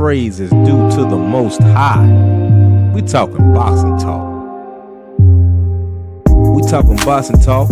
praise is due to the Most High. We talking boxing talk. We talking boxing talk,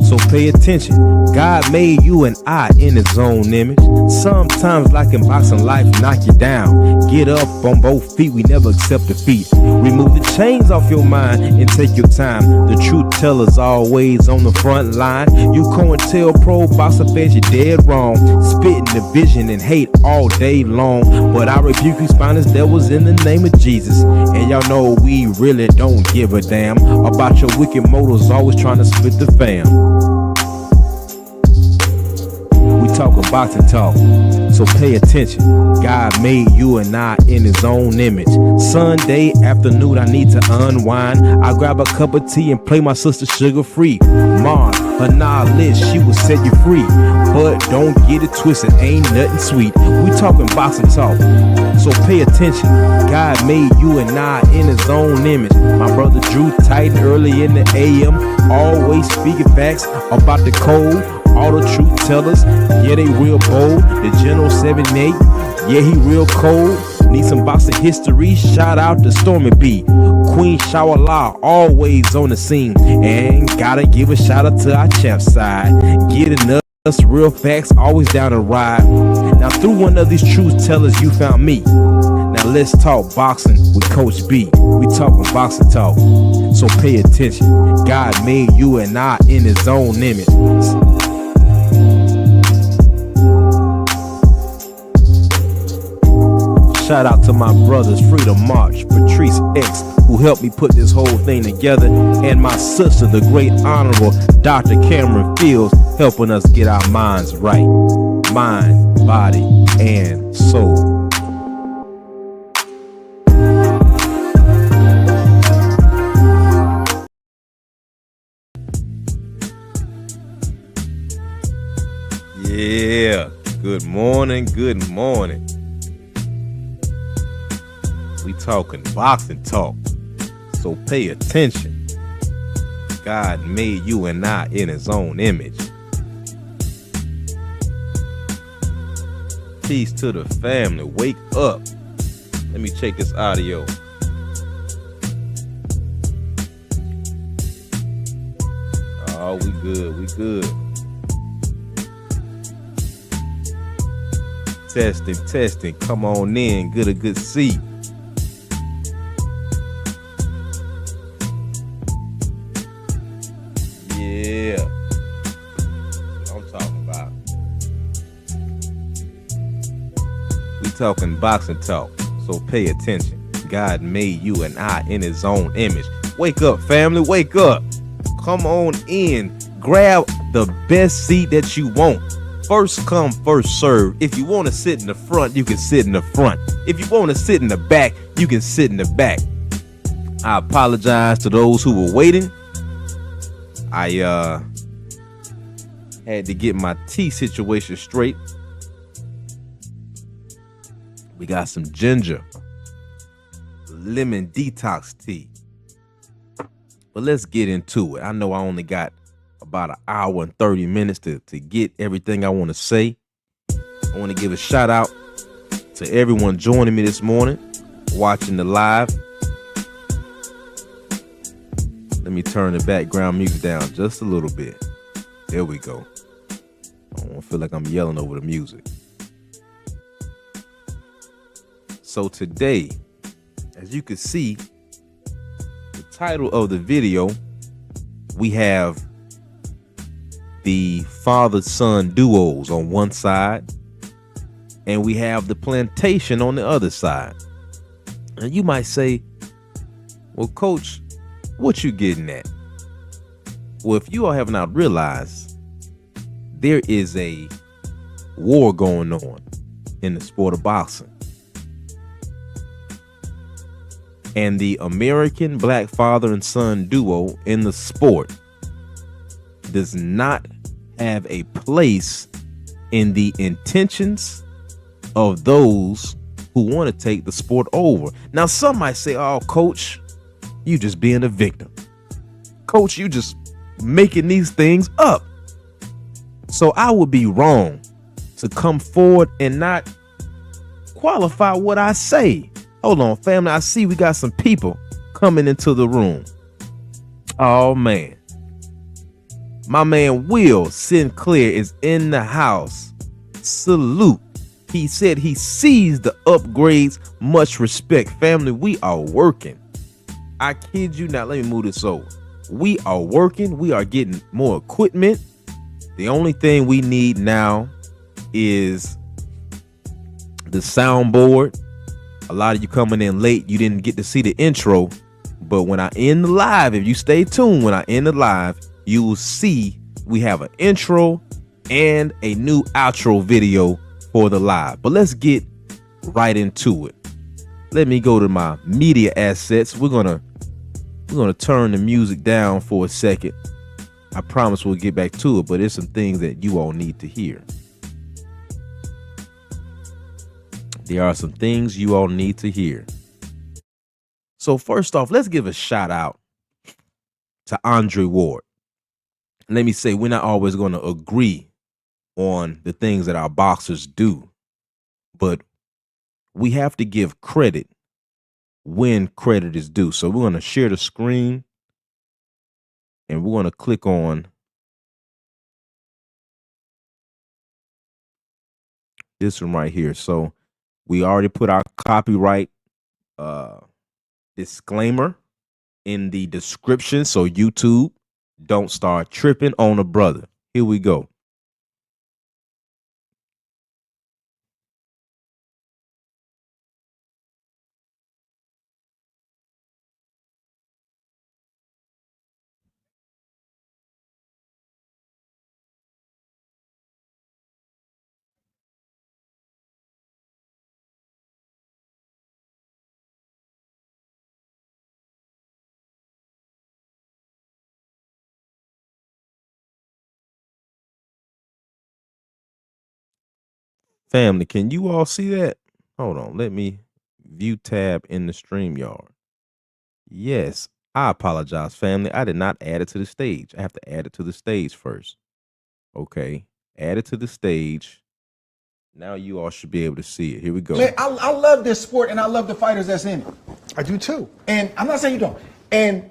so pay attention. God made you and I in his own image. Sometimes like in boxing, life knock you down. Get up on both feet, we never accept defeat. Remove the chains off your mind and take your time. The truth teller's always on the front line. You COINTELPRO boxer fans, you're dead wrong. Spitting division and hate all day long. But I rebuke you spineless devils in the name of Jesus. And y'all know we really don't give a damn about your wicked motives, always trying to split the fam. We talking boxing talk, so pay attention. God made you and I in his own image. Sunday afternoon, I need to unwind. I grab a cup of tea and play my sister Sugar Free. Mom, her knowledge, she will set you free. But don't get it twisted, ain't nothing sweet. We talking boxing talk, so pay attention. God made you and I in his own image. My brother Drew Titan early in the AM, always speaking facts about the code. All the truth tellers, yeah, they real bold. The General 78, yeah, he real cold. Need some boxing history, shout out to Stormy B. Queen Shawala, always on the scene. And gotta give a shout out to our champ side. Getting us real facts, always down to ride. Now through one of these truth tellers, you found me. Now let's talk boxing with Coach B. We talking boxing talk, so pay attention. God made you and I in his own image. Shout out to my brothers, Freedom March, Patrice X, who helped me put this whole thing together, and my sister, the great honorable Dr. Cameron Fields, helping us get our minds right. Mind, body, and soul. Yeah, good morning, good morning. We talking boxing talk, so pay attention. God made you and I in his own image. Peace to the family, wake up. Let me check this audio. Oh, we good, we good. Testing, come on in, get a good seat. Yeah, I'm talking about. We talking boxing talk, so pay attention. God made you and I in his own image. Wake up, family, wake up. Come on in, grab the best seat that you want. First come, first serve. If you want to sit in the front, you can sit in the front. If you want to sit in the back, you can sit in the back. I apologize to those who were waiting. I had to get my tea situation straight. We got some ginger, lemon detox tea. But let's get into it. I know I only got about an hour and 30 minutes to get everything I want to say. I want to give a shout out to everyone joining me this morning, watching the live. Let me turn the background music down just a little bit. There we go. I don't feel like I'm yelling over the music. So today, as you can see, the title of the video, we have the father-son duos on one side, and we have the plantation on the other side. And you might say, well, Coach, what you getting at? Well, if you all have not realized, there is a war going on in the sport of boxing. And the American black father and son duo in the sport does not have a place in the intentions of those who want to take the sport over. Now, some might say, oh, Coach, you just being a victim. Coach, you just making these things up. So I would be wrong to come forward and not disqualify what I say. Hold on, family. I see we got some people coming into the room. Oh, man. My man Will Sinclair is in the house. Salute. He said he sees the upgrades. Much respect. Family, we are working. I kid you not. Let me move this over. We are working. We are getting more equipment. The only thing we need now is the soundboard. A lot of you coming in late, you didn't get to see the intro. But when I end the live, if you stay tuned, when I end the live, you will see we have an intro and a new outro video for the live. But let's get right into it. Let me go to my media assets. We're gonna turn the music down for a second. I promise we'll get back to it, but there's some things that you all need to hear. There are some things you all need to hear. So first off, let's give a shout out to Andre Ward. Let me say, we're not always going to agree on the things that our boxers do, but we have to give credit when credit is due. So we're going to share the screen and we're going to click on this one right here. So we already put our copyright disclaimer in the description. So YouTube, don't start tripping on a brother. Here we go. Family, can you all see that? Hold on. Let me view tab in the StreamYard. Yes, I apologize, family. I did not add it to the stage. I have to add it to the stage first. Okay. Add it to the stage. Now you all should be able to see it. Here we go. Man, I love this sport and I love the fighters that's in it. I do too. And I'm not saying you don't. And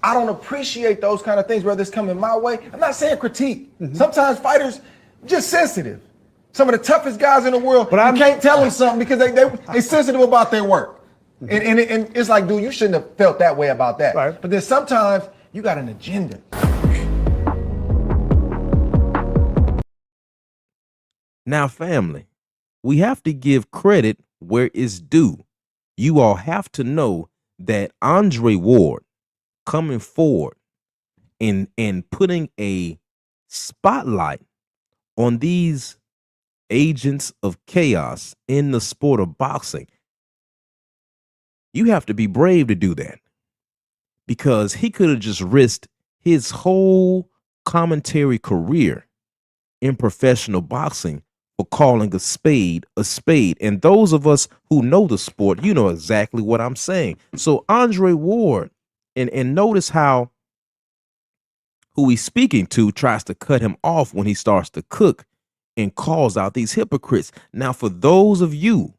I don't appreciate those kind of things, whether it's coming my way. I'm not saying critique. Sometimes fighters just sensitive. Some of the toughest guys in the world, but you can't tell them something because they sensitive about their work. And it's like, dude, you shouldn't have felt that way about that. Right. But then sometimes you got an agenda. Now, family, we have to give credit where it's due. You all have to know that Andre Ward coming forward and putting a spotlight on these agents of chaos in the sport of boxing, you have to be brave to do that, because he could have just risked his whole commentary career in professional boxing for calling a spade a spade. And those of us who know the sport, you know exactly what I'm saying. So Andre Ward, and notice how who he's speaking to tries to cut him off when he starts to cook and calls out these hypocrites. Now, for those of you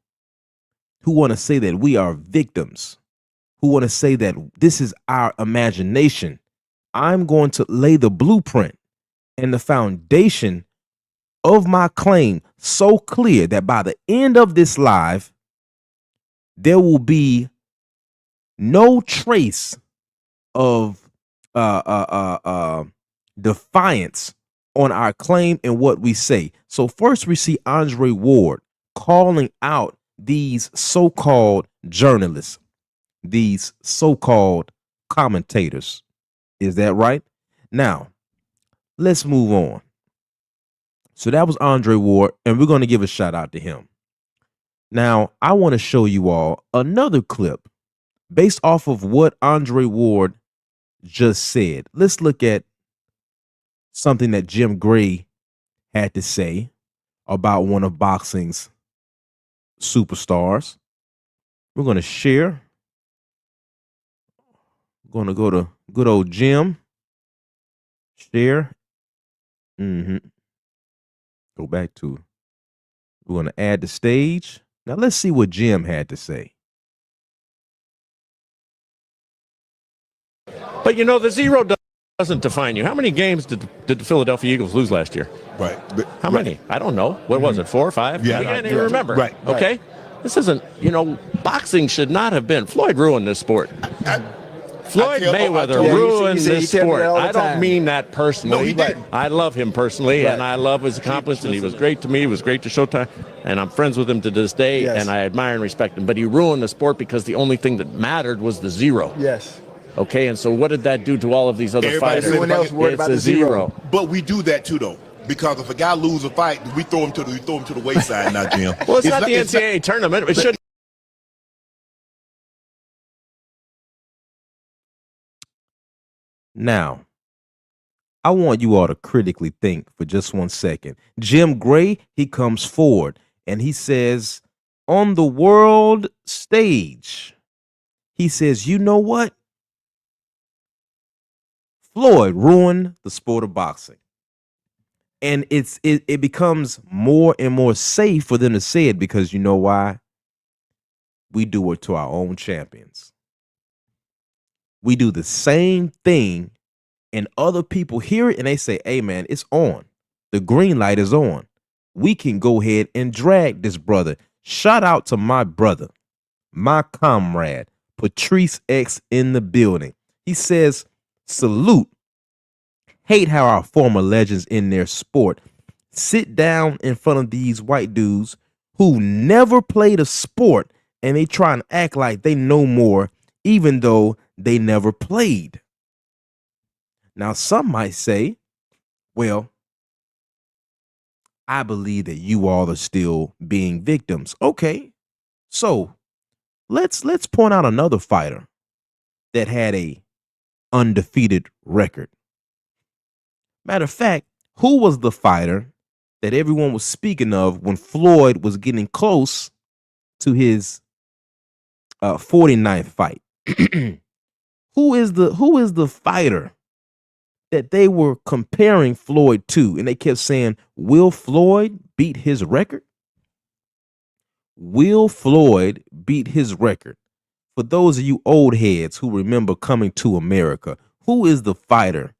who want to say that we are victims, who want to say that this is our imagination, I'm going to lay the blueprint and the foundation of my claim so clear that by the end of this live, there will be no trace of defiance on our claim and what we say. So first we see Andre Ward calling out these so-called journalists, these so-called commentators. Is that right? Now, let's move on. So that was Andre Ward, and we're going to give a shout out to him. Now, I want to show you all another clip based off of what Andre Ward just said. Let's look at something that Jim Gray had to say about one of boxing's superstars. We're going to share. We're going to go to good old Jim. Share. Go back to We're going to add the stage. Now let's see what Jim had to say. But you know, the zero doesn't define you. How many games did the Philadelphia Eagles lose last year? Right. But, How many? I don't know. What was it, 4 or 5? Yeah. I can't even remember. Right. Okay? This isn't, boxing should not have been. Floyd ruined this sport. Floyd Mayweather ruined this sport. I don't mean that personally. No, he didn't. I love him personally, and I love his accomplishments, and he was great to me. He was great to Showtime, and I'm friends with him to this day, and I admire and respect him. But he ruined the sport because the only thing that mattered was the zero. Yes. Okay, and so what did that do to all of these other fighters? Everyone else worried about the zero. But we do that too, though, because if a guy loses a fight, we throw him to the wayside now, Jim. Well, it's not the NCAA tournament. It should. Now, I want you all to critically think for just 1 second. Jim Gray, he comes forward and he says, on the world stage, he says, you know what? Floyd ruined the sport of boxing. And it becomes more and more safe for them to say it because you know why? We do it to our own champions. We do the same thing and other people hear it and they say, hey man, it's on. The green light is on. We can go ahead and drag this brother. Shout out to my brother, my comrade, Patrice X in the building. He says, salute. Hate how our former legends in their sport sit down in front of these white dudes who never played a sport and they try and act like they know more even though they never played. Now, some might say, well, I believe that you all are still being victims. Okay, so let's point out another fighter that had a undefeated record. Matter of fact, who was the fighter that everyone was speaking of when Floyd was getting close to his 49th fight? Who is the fighter that they were comparing Floyd to? And they kept saying, will Floyd beat his record? Will Floyd beat his record? For those of you old heads who remember Coming to America, who is the fighter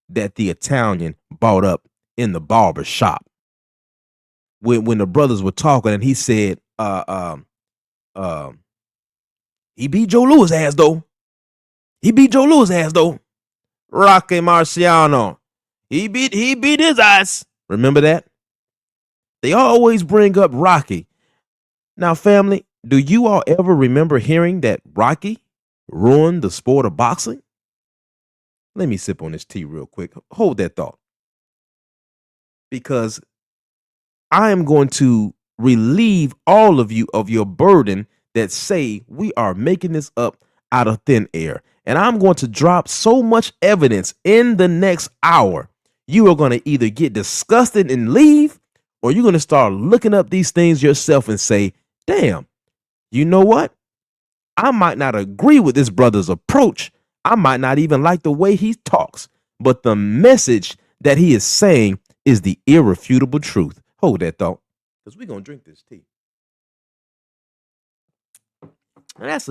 that the Italian bought up in the barber shop when the brothers were talking and he said, he beat Joe Louis' ass though. He beat Joe Louis' ass though. Rocky Marciano. He beat his ass. Remember that? They always bring up Rocky. Now, family, do you all ever remember hearing that Rocky ruined the sport of boxing? Let me sip on this tea real quick. Hold that thought. Because I am going to relieve all of you of your burden that say we are making this up out of thin air. And I'm going to drop so much evidence in the next hour. You are going to either get disgusted and leave, or you're going to start looking up these things yourself and say, damn, you know what? I might not agree with this brother's approach. I might not even like the way he talks, but the message that he is saying is the irrefutable truth. Hold that thought, because we're going to drink this tea. And that's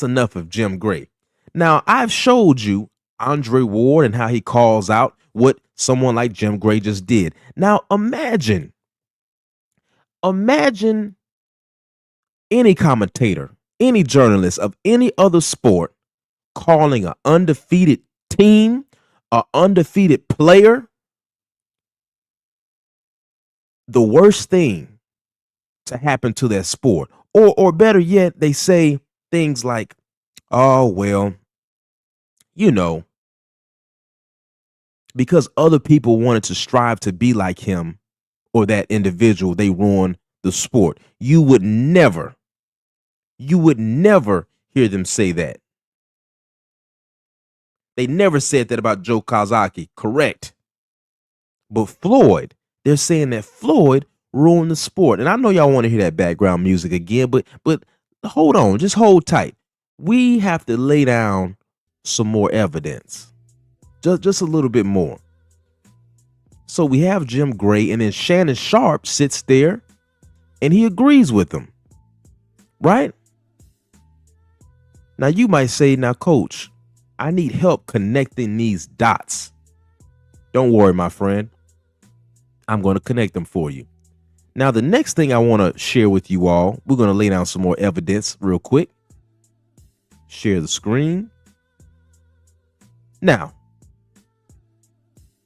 enough of Jim Gray. Now, I've showed you Andre Ward and how he calls out what someone like Jim Gray just did. Now, imagine any commentator, any journalist of any other sport calling an undefeated team, an undefeated player, the worst thing to happen to that sport. Or better yet, they say things like, oh, well, you know, because other people wanted to strive to be like him or that individual, they ruined the sport. You would never hear them say that. They never said that about Joe Kazaki, correct? But Floyd, they're saying that Floyd ruined the sport. And I know y'all want to hear that background music again, but hold on, just hold tight. We have to lay down some more evidence. Just a little bit more. So we have Jim Gray, and then Shannon Sharp sits there and he agrees with them, right? Now you might say, now coach, I need help connecting these dots. Don't worry, my friend. I'm going to connect them for you. Now, the next thing I want to share with you all, we're going to lay down some more evidence real quick. Share the screen. Now,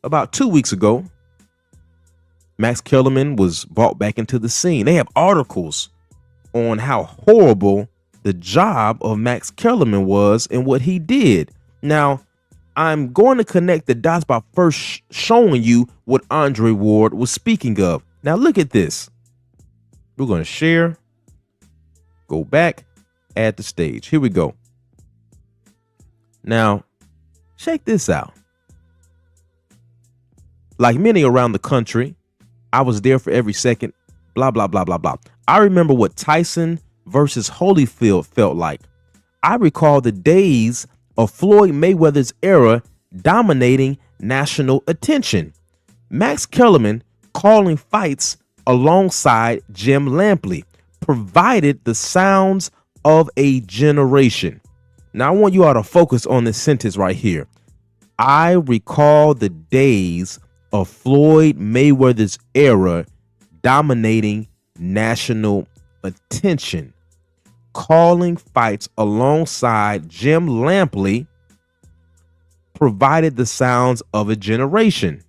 about 2 weeks ago, Max Kellerman was brought back into the scene. They have articles on how horrible the job of Max Kellerman was and what he did. Now, I'm going to connect the dots by first showing you what Andre Ward was speaking of. Now, look at this. We're going to share, go back, add the stage. Here we go. Now, check this out. Like many around the country, I was there for every second, blah, blah, blah, blah, blah. I remember what Tyson versus Holyfield felt like. I recall the days of Floyd Mayweather's era dominating national attention. Max Kellerman calling fights alongside Jim Lampley provided the sounds of a generation. Now, I want you all to focus on this sentence right here. I recall the days of Floyd Mayweather's era dominating national attention. Calling fights alongside Jim Lampley provided the sounds of a generation.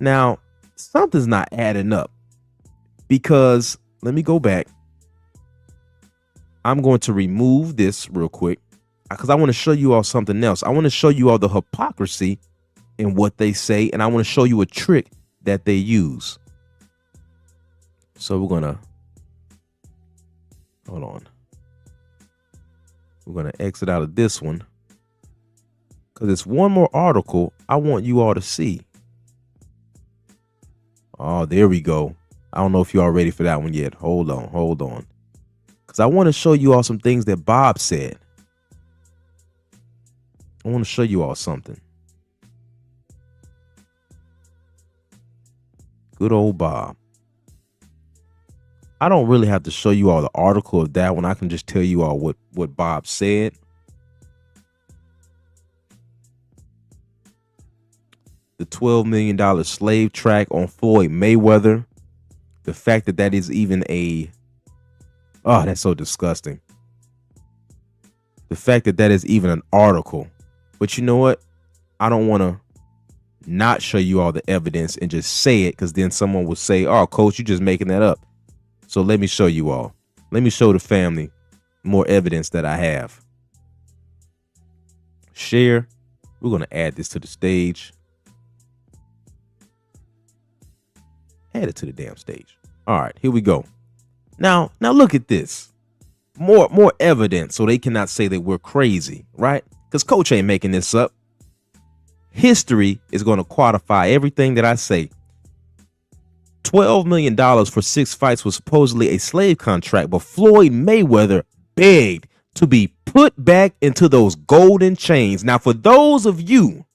Now, something's not adding up because let me go back. I'm going to remove this real quick because I want to show you all something else. I want to show you all the hypocrisy in what they say, and I want to show you a trick that they use. So we're going to hold on. We're going to exit out of this one because it's one more article I want you all to see. Oh, there we go. I don't know if you are ready for that one yet. Hold on. Because I want to show you all some things that Bob said. I want to show you all something. Good old Bob. I don't really have to show you all the article of that one. I can just tell you all what Bob said. The $12 million slave track on Floyd Mayweather. The fact that that is even oh, that's so disgusting. The fact that that is even an article. But you know what? I don't want to not show you all the evidence and just say it because then someone will say, oh, coach, you're just making that up. So let me show you all. Let me show the family more evidence that I have. Share. We're going to add this to the stage. Add it to the damn stage. All right, here we go. Now look at this. More evidence so they cannot say that we're crazy, right? Because coach ain't making this up. History is going to quantify everything that I say. $12 million for 6 fights was supposedly a slave contract, but Floyd Mayweather begged to be put back into those golden chains. Now, for those of you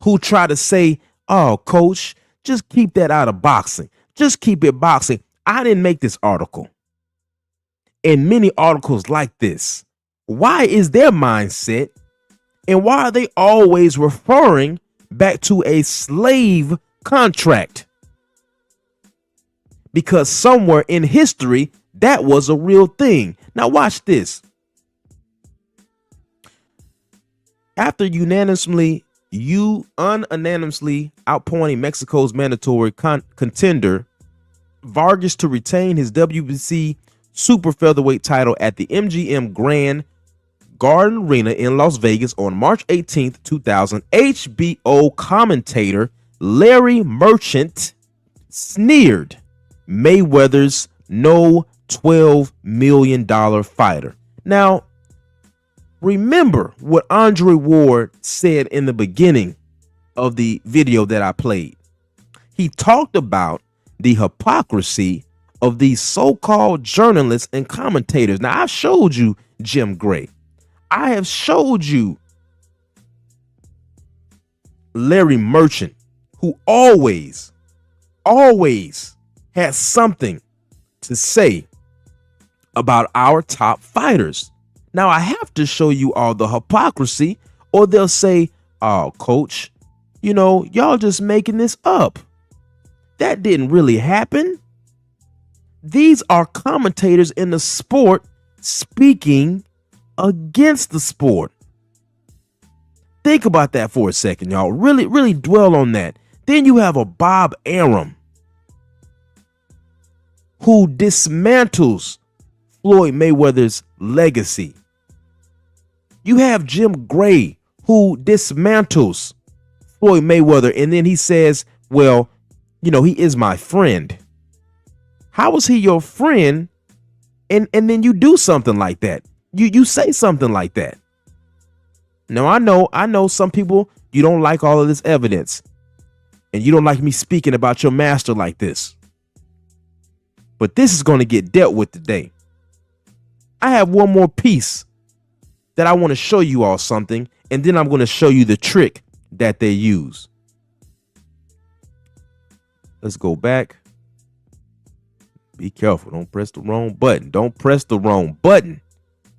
who try to say, oh, coach, just keep that out of boxing. Just keep it boxing. I didn't make this article. And many articles like this. Why is their mindset? And why are they always referring back to a slave contract? Because somewhere in history, that was a real thing. Now watch this. After unanimously outpointing Mexico's mandatory contender, Vargas to retain his WBC super featherweight title at the MGM Grand Garden Arena in Las Vegas on March 18th, 2000, HBO commentator Larry Merchant sneered Mayweather's no $12 million fighter. Now, remember what Andre Ward said in the beginning of the video that I played. He talked about the hypocrisy of these so-called journalists and commentators. Now, I've showed you Jim Gray. I have showed you Larry Merchant, who always has something to say about our top fighters. Now, I have to show you all the hypocrisy, or they'll say, oh, coach, y'all just making this up. That didn't really happen. These are commentators in the sport speaking against the sport. Think about that for a second, y'all. Really, really dwell on that. Then you have a Bob Arum who dismantles Floyd Mayweather's legacy. You have Jim Gray who dismantles Floyd Mayweather, and then he says, well, he is my friend. How is he your friend? And then you do something like that. You say something like that. Now, I know some people, you don't like all of this evidence, and you don't like me speaking about your master like this. But this is going to get dealt with today. I have one more piece that I want to show you all something, and then I'm going to show you the trick that they use. Let's go back. Be careful. Don't press the wrong button. Don't press the wrong button.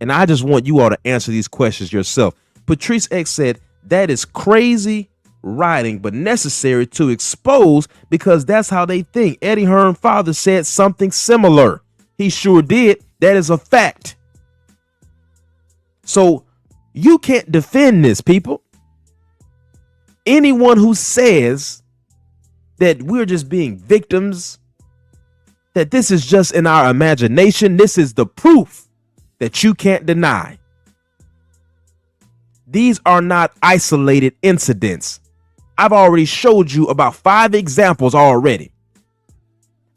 And I just want you all to answer these questions yourself. Patrice X said, that is crazy writing, but necessary to expose because that's how they think. Eddie Hearn's father said something similar. He sure did. That is a fact. So you can't defend this, people. Anyone who says that we're just being victims, that this is just in our imagination, this is the proof that you can't deny. These are not isolated incidents. I've already showed you about 5 examples already.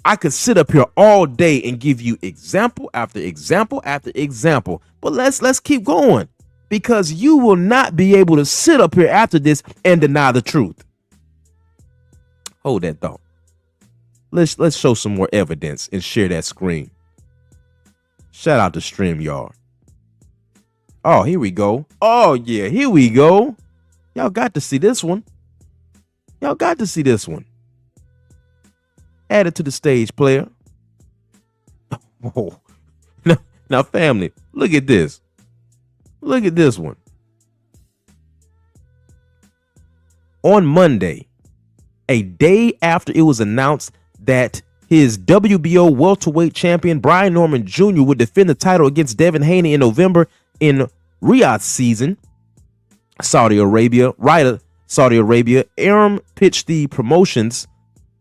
I could sit up here all day and give you example after example after example, but let's keep going, because you will not be able to sit up here after this and deny the truth. Hold that thought. Let's show some more evidence and share that screen. Shout out to StreamYard. Oh, here we go. Oh, yeah, here we go. Y'all got to see this one. Y'all got to see this one. Add it to the stage, player. Whoa. Now, family, look at this. Look at this one. On Monday, a day after it was announced that his WBO welterweight champion Brian Norman Jr. would defend the title against Devin Haney in November in Riyadh season, Saudi Arabia, Arum pitched the promotion's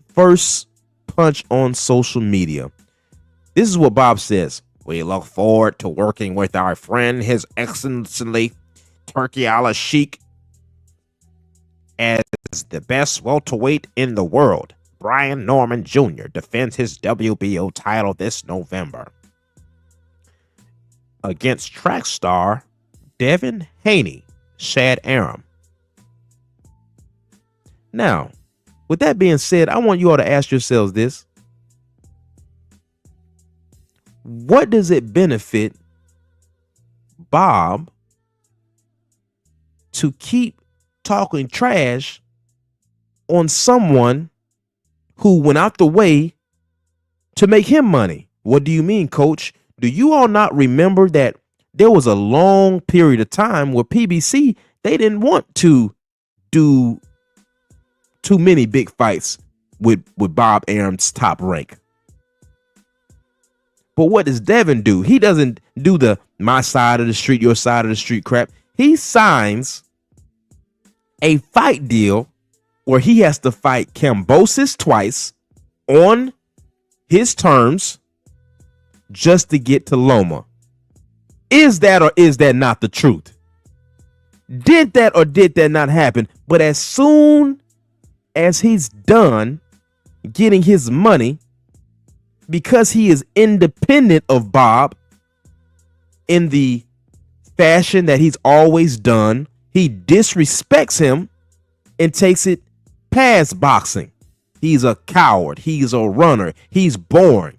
first punch on social media. This is what Bob says. We look forward to working with our friend, His Excellency Turki Al-Sheikh, as the best welterweight in the world. Brian Norman Jr. defends his WBO title this November against track star Devin Haney, said Arum. Now, with that being said, I want you all to ask yourselves this. What does it benefit Bob to keep talking trash on someone who went out the way to make him money? What do you mean, coach? Do you all not remember that there was a long period of time where PBC, they didn't want to do too many big fights with Bob Arum's top rank? But what does Devin do? He doesn't do the my side of the street, your side of the street crap. He signs a fight deal where he has to fight Kambosos twice on his terms just to get to Loma. Is that or is that not the truth? Did that or did that not happen? But as soon as he's done getting his money, because he is independent of Bob in the fashion that he's always done, he disrespects him and takes it past boxing. He's a coward. He's a runner. He's boring.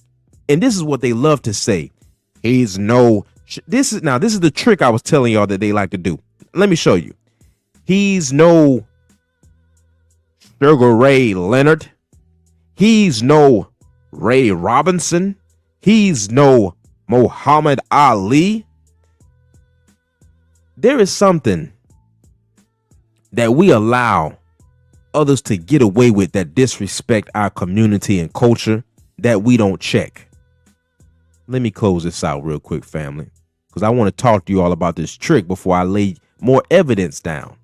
And this is what they love to say. He's no... This is the trick I was telling y'all that they like to do. Let me show you. He's no Sugar Ray Leonard. He's no Ray Robinson. He's no Muhammad Ali. There is something that we allow others to get away with that disrespect our community and culture that we don't check. Let me close this out real quick, family, because I want to talk to you all about this trick before I lay more evidence down.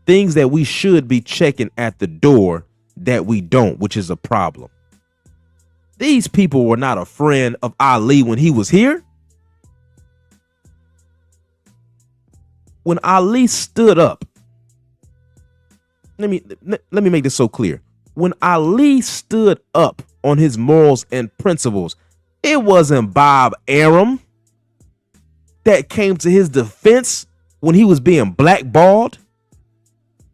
Things that we should be checking at the door that we don't, which is a problem. These people were not a friend of Ali when he was here. When Ali stood up, let me make this so clear. When Ali stood up on his morals and principles, it wasn't Bob Arum that came to his defense when he was being blackballed.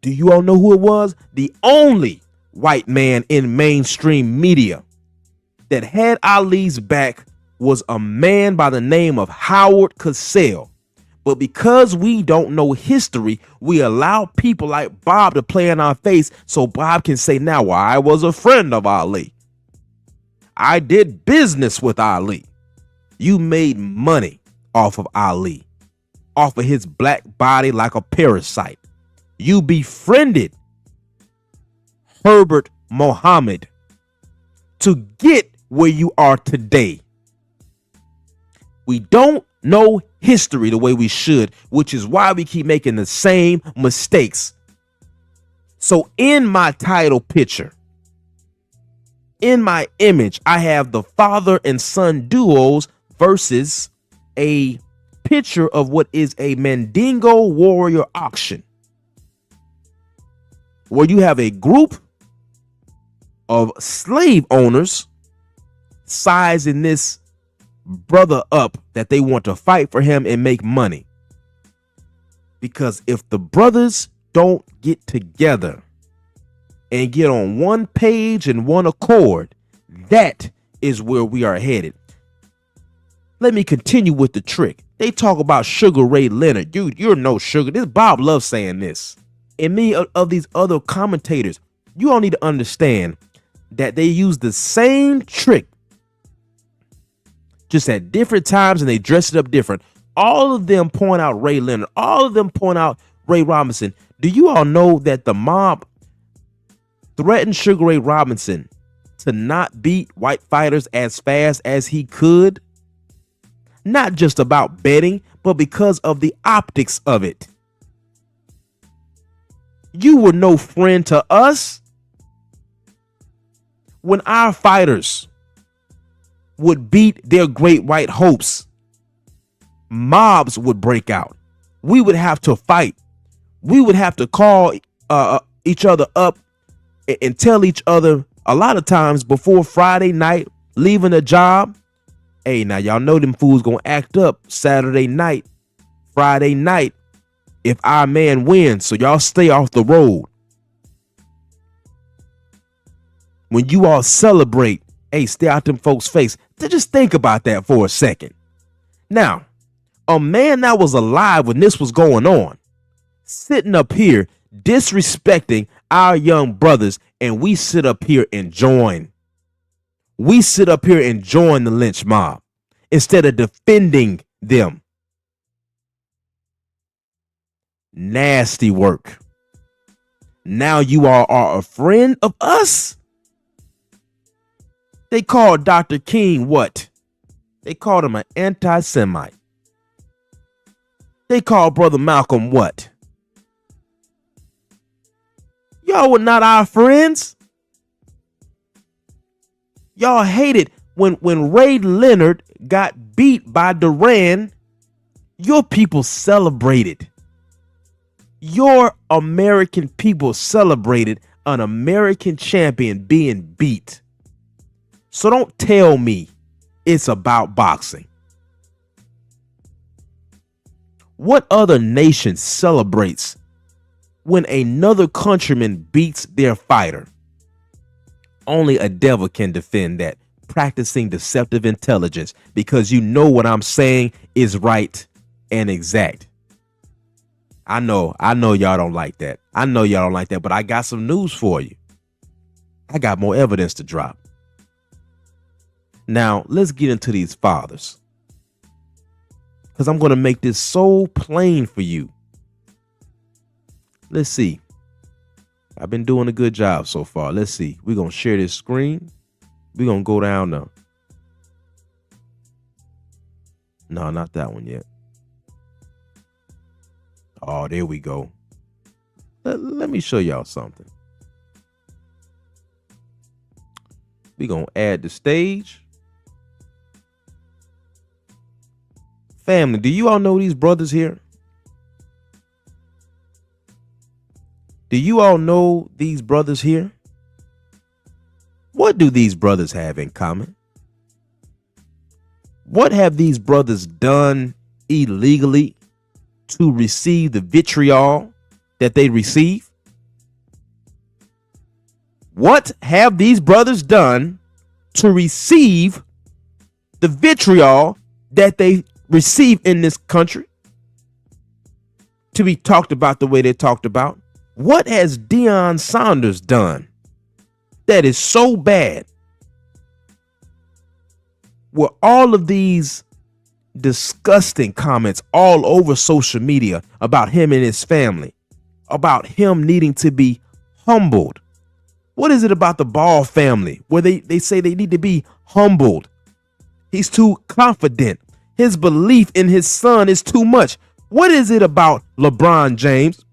Do you all know who it was? The only white man in mainstream media that had Ali's back was a man by the name of Howard Cosell. But because we don't know history, we allow people like Bob to play in our face so Bob can say, now, well, I was a friend of Ali. I did business with Ali. You made money off of Ali, off of his black body like a parasite. You befriended Herbert Muhammad to get where you are today. We don't know history the way we should, which is why we keep making the same mistakes. So in my title picture, in my image, I have the father and son duos versus a picture of what is a Mandingo warrior auction, where you have a group of slave owners sizing this brother up that they want to fight for him and make money. Because if the brothers don't get together and get on one page and one accord, that is where we are headed. Let me continue with the trick. They talk about Sugar Ray Leonard. Dude, you're no sugar. This Bob loves saying this. And many of these other commentators, you all need to understand that they use the same trick, just at different times, and they dress it up different. All of them point out Ray Leonard. All of them point out Ray Robinson. Do you all know that the mob threatened Sugar Ray Robinson to not beat white fighters as fast as he could? Not just about betting, but because of the optics of it. You were no friend to us. When our fighters would beat their great white hopes, mobs would break out. We would have to fight. We would have to call each other up and tell each other a lot of times before Friday night, leaving a job, hey, now y'all know them fools gonna act up Saturday night, Friday night, if our man wins, so y'all stay off the road. When you all celebrate, hey, stay out them folks' face. Just think about that for a second. Now, a man that was alive when this was going on, sitting up here disrespecting our young brothers, and we sit up here and join. We sit up here and join the lynch mob instead of defending them. Nasty work. Now you all are a friend of us? They called Dr. King what? They called him an anti-Semite. They called Brother Malcolm what? Y'all were not our friends. Y'all hated when Ray Leonard got beat by Duran. Your people celebrated. Your American people celebrated an American champion being beat. So don't tell me it's about boxing. What other nation celebrates when another countryman beats their fighter? Only a devil can defend that, practicing deceptive intelligence, because you know what I'm saying is right and exact. I know y'all don't like that. I know y'all don't like that, but I got some news for you. I got more evidence to drop. Now, let's get into these fathers, because I'm going to make this so plain for you. Let's see. I've been doing a good job so far. Let's see. We're going to share this screen. We're going to go down now. No, not that one yet. Oh, there we go. Let me show y'all something. We're going to add the stage. Family, do you all know these brothers here? Do you all know these brothers here? What do these brothers have in common? What have these brothers done illegally to receive the vitriol that they receive? What have these brothers done to receive the vitriol that they receive in this country? To be talked about the way they're talked about? What has Deion Sanders done that is so bad, where all of these disgusting comments all over social media about him and his family, about him needing to be humbled? What is it about the Ball family where they say they need to be humbled? He's too confident. His belief in his son is too much. What is it about LeBron James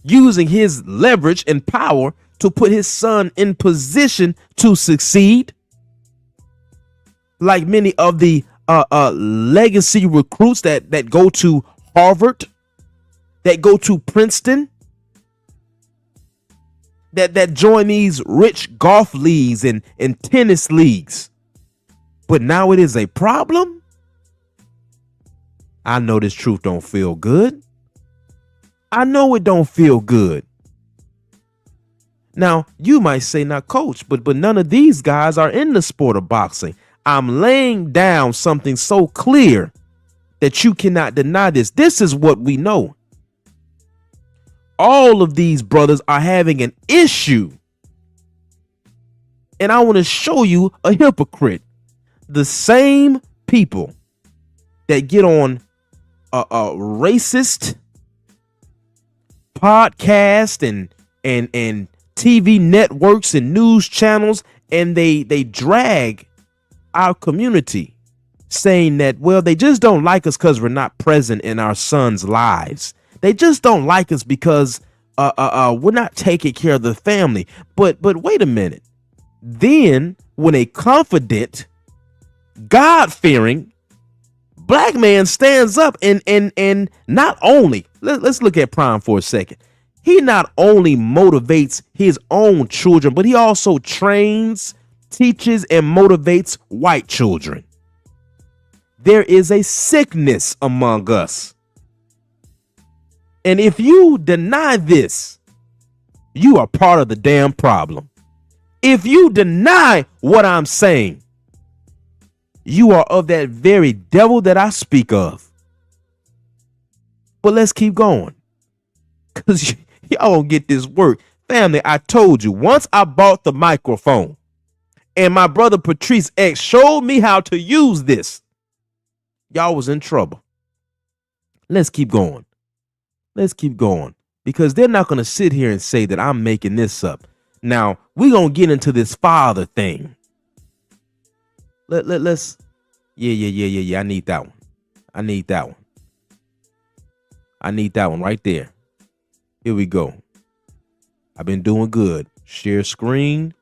using his leverage and power to put his son in position to succeed? Like many of the legacy recruits that go to Harvard, that go to Princeton, that join these rich golf leagues and tennis leagues. But now it is a problem. I know this truth don't feel good. I know it don't feel good. Now, you might say, now, coach, but none of these guys are in the sport of boxing. I'm laying down something so clear that you cannot deny this. This is what we know. All of these brothers are having an issue. And I want to show you a hypocrite. The same people that get on a racist podcast and TV networks and news channels, and they drag our community, saying that, well, they just don't like us because we're not present in our sons' lives. They just don't like us because we're not taking care of the family. But wait a minute. Then when a confident, God-fearing black man stands up and not only, let's look at Prime for a second. He not only motivates his own children, but he also trains, teaches, and motivates white children. There is a sickness among us. And if you deny this, you are part of the damn problem. If you deny what I'm saying, you are of that very devil that I speak of. But let's keep going, because y'all don't get this work. Family, I told you, once I bought the microphone and my brother Patrice X showed me how to use this, y'all was in trouble. Let's keep going. Let's keep going, because they're not going to sit here and say that I'm making this up. Now, we're going to get into this father thing. Let's. Yeah. I need that one. I need that one right there. Here we go. I've been doing good. Share screen.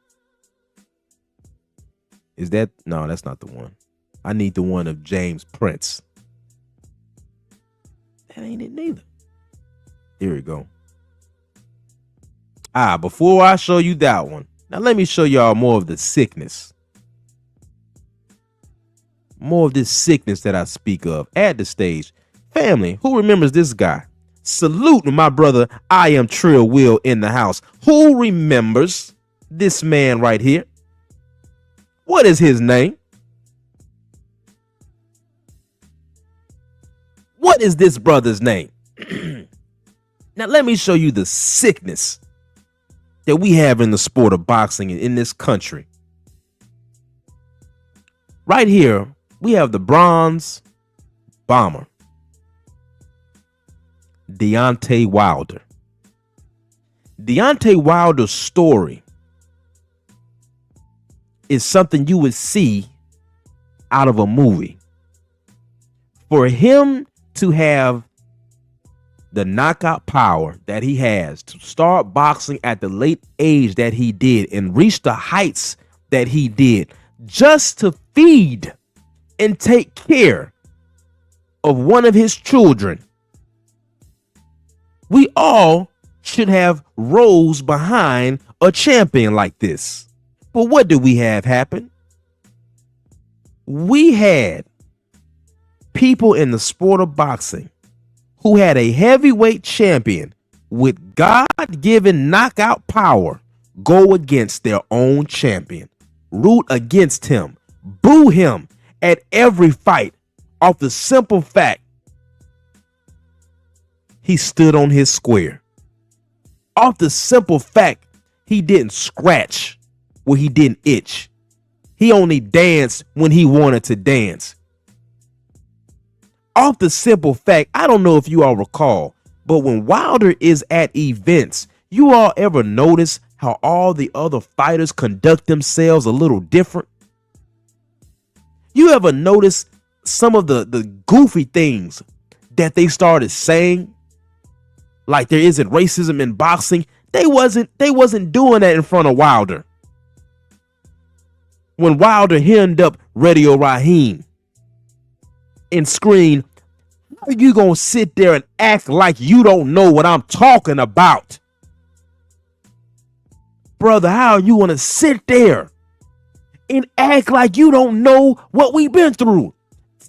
Is that? No, that's not the one. I need the one of James Prince. That ain't it neither. Here we go. Before I show you that one, now let me show y'all more of the sickness. More of this sickness that I speak of. At the stage. Family, who remembers this guy? Salute my brother, I am Trill Will in the house. Who remembers this man right here? What is his name? What is this brother's name? Now let me show you the sickness that we have in the sport of boxing in this country. Right here, we have the bronze bomber, Deontay Wilder. Deontay Wilder's story is something you would see out of a movie. For him to have the knockout power that he has, to start boxing at the late age that he did and reach the heights that he did, just to feed and take care of one of his children, we all should have rose behind a champion like this. But what did we have happen? We had people in the sport of boxing who had a heavyweight champion with God-given knockout power go against their own champion, root against him, boo him at every fight off the simple fact he stood on his square. Off the simple fact he didn't scratch where he didn't itch. He only danced when he wanted to dance. Off the simple fact, I don't know if you all recall, but when Wilder is at events, you all ever notice how all the other fighters conduct themselves a little different? You ever notice some of the goofy things that they started saying? Like there isn't racism in boxing. They wasn't doing that in front of Wilder. When Wilder hemmed up Radio Raheem and screamed, "How are you gonna sit there and act like you don't know what I'm talking about? Brother, how are you gonna sit there and act like you don't know what we've been through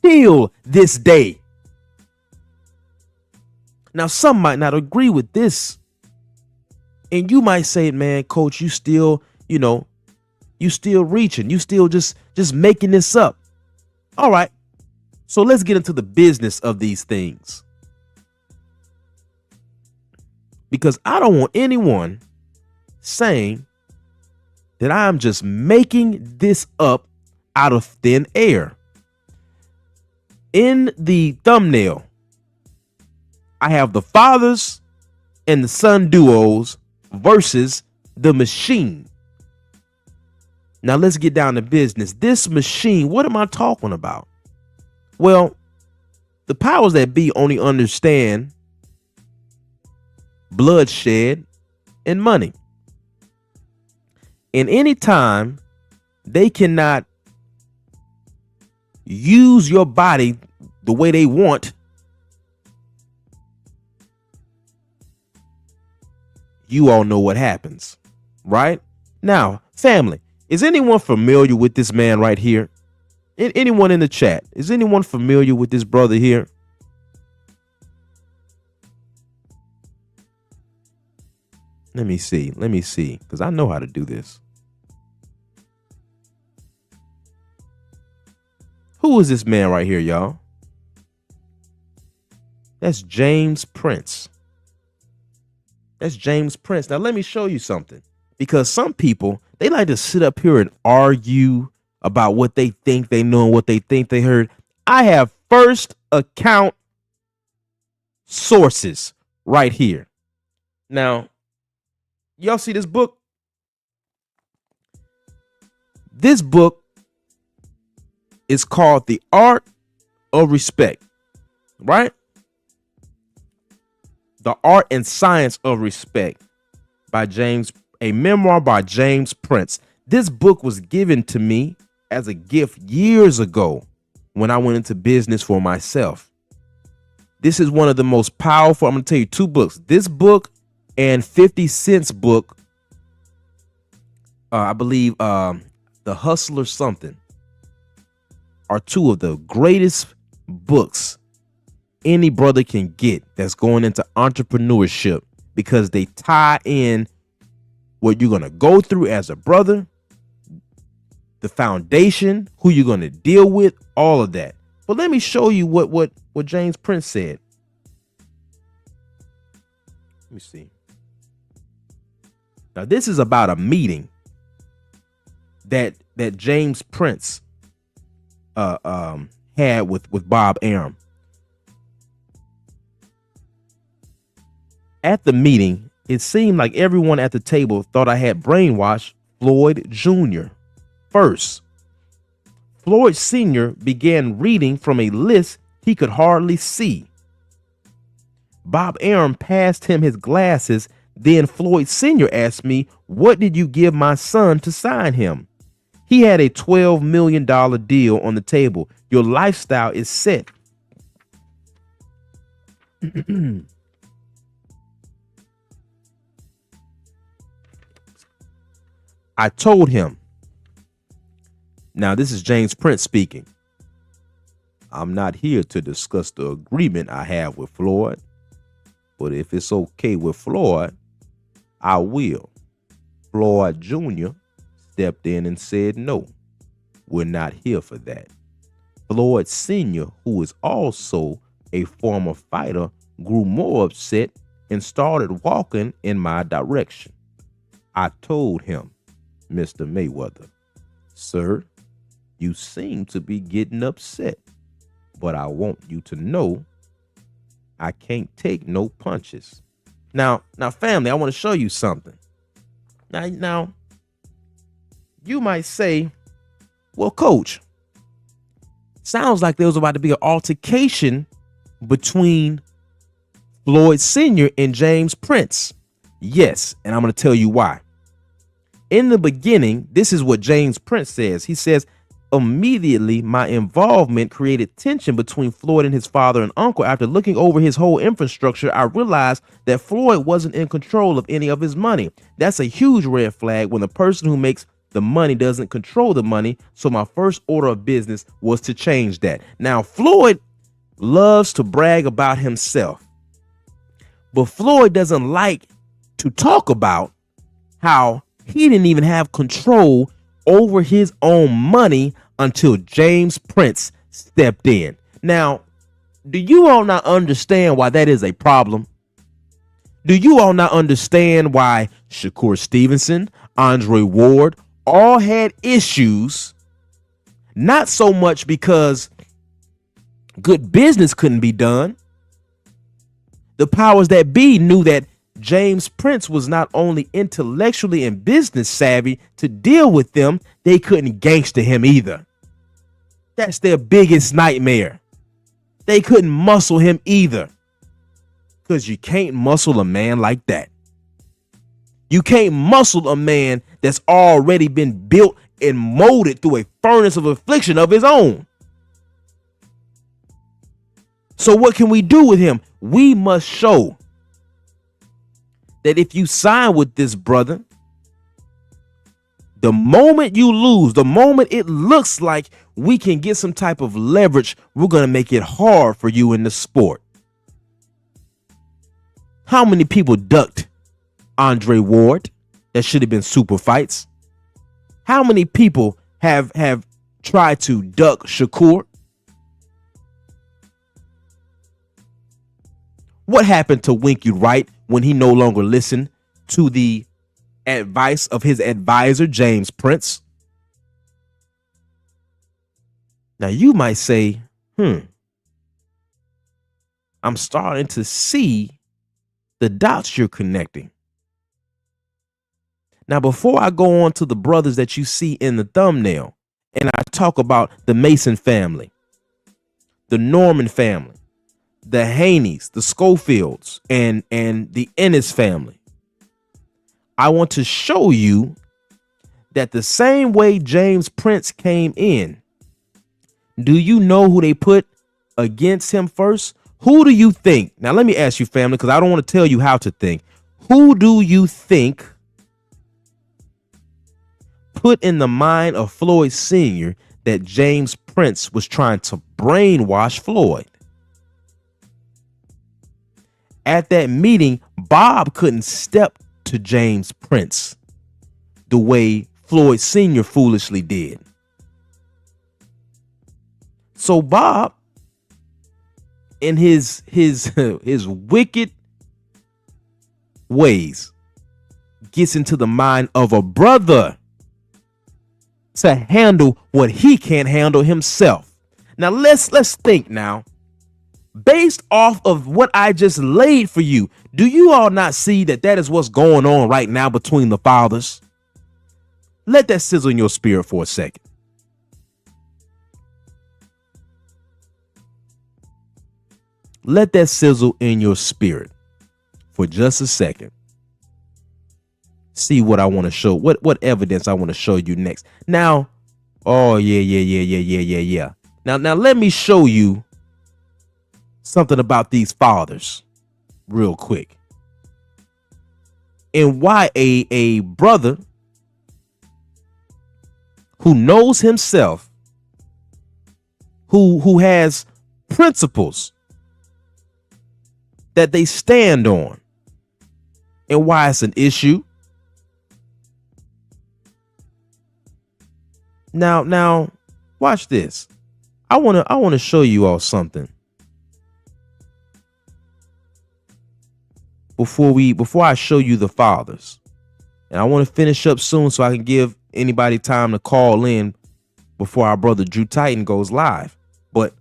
till this day?" Now, some might not agree with this. And you might say, man, coach, you still reaching. You still just making this up. All right. So let's get into the business of these things. Because I don't want anyone saying that I'm just making this up out of thin air. In the thumbnail, I have the fathers and the son duos versus the machine. Now let's get down to business. This machine, what am I talking about? Well, the powers that be only understand bloodshed and money. And anytime they cannot use your body the way they want, you all know what happens, right? Now, family, is anyone familiar with this man right here? Anyone in the chat? Is anyone familiar with this brother here? Let me see, because I know how to do this. Who is this man right here, y'all? That's James Prince. That's James Prince. Now, let me show you something. Because some people, they like to sit up here and argue about what they think they know and what they think they heard. I have first account sources right here. Now, y'all see this book? This book is called The Art of Respect, right? The Art and Science of Respect by a memoir by James Prince. This book was given to me as a gift years ago when I went into business for myself. This is one of the most powerful. I'm going to tell you two books. This book and 50 Cent's book, I believe The Hustler something, are two of the greatest books any brother can get that's going into entrepreneurship, because they tie in what you're going to go through as a brother, the foundation, who you're going to deal with, all of that. But let me show you what James Prince said. Let me see. Now, this is about a meeting that James Prince had with Bob Arum. At the meeting, it seemed like everyone at the table thought I had brainwashed Floyd Jr. First, Floyd Sr. began reading from a list he could hardly see. Bob Arum passed him his glasses. Then Floyd Sr. asked me, "What did you give my son to sign him?" He had a $12 million deal on the table. Your lifestyle is set. I told him, now this is James Prince speaking, "I'm not here to discuss the agreement I have with Floyd, but if it's okay with Floyd, I will." Floyd Jr. stepped in and said, "No, we're not here for that." Floyd Sr., who is also a former fighter, grew more upset and started walking in my direction. I told him, "Mr. Mayweather, sir, you seem to be getting upset, but I want you to know I can't take no punches." Now, family, I want to show you something. Now, you might say, "Well, coach, sounds like there was about to be an altercation between Floyd Sr. and James Prince." Yes, and I'm going to tell you why. In the beginning, this is what James Prince says. He says, "Immediately, my involvement created tension between Floyd and his father and uncle. After looking over his whole infrastructure, I realized that Floyd wasn't in control of any of his money. That's a huge red flag when the person who makes the money doesn't control the money. So my first order of business was to change that." Now, Floyd loves to brag about himself, but Floyd doesn't like to talk about how he didn't even have control over his own money until James Prince stepped in. Now, do you all not understand why that is a problem? Do you all not understand why Shakur Stevenson, Andre Ward all had issues? Not so much because good business couldn't be done. The powers that be knew that James Prince was not only intellectually and business savvy to deal with them, they couldn't gangster him either. That's their biggest nightmare. They couldn't muscle him either. Because you can't muscle a man like that. You can't muscle a man that's already been built and molded through a furnace of affliction of his own. So what can we do with him? We must show that if you sign with this brother, the moment you lose, the moment it looks like we can get some type of leverage, we're going to make it hard for you in the sport. How many people ducked Andre Ward that should have been super fights? How many people have tried to duck Shakur? What happened to Winky Wright when he no longer listened to the advice of his advisor, James Prince? Now you might say, I'm starting to see the dots you're connecting. Now, before I go on to the brothers that you see in the thumbnail, and I talk about the Mason family, the Norman family, the Haneys, the Schofields, and the Ennis family, I want to show you that the same way James Prince came in, do you know who they put against him first? Who do you think? Now, let me ask you, family, because I don't want to tell you how to think. Who do you think put in the mind of Floyd Sr. that James Prince was trying to brainwash Floyd? At that meeting, Bob couldn't step to James Prince the way Floyd Sr. foolishly did. So Bob, in his wicked ways, gets into the mind of a brother to handle what he can't handle himself. Now let's think now. Based off of what I just laid for you, do you all not see that is what's going on right now between the fathers? Let that sizzle in your spirit for a second. Let that sizzle in your spirit for just a second. See what I want to show, what evidence I want to show you next. Now, oh yeah. Now let me show you something about these fathers real quick. And why a brother who knows himself, who has principles that they stand on, and why it's an issue. Now watch this. I want to show you all something before I show you the fathers. And I want to finish up soon so I can give anybody time to call in before our brother Drew Titan goes live. But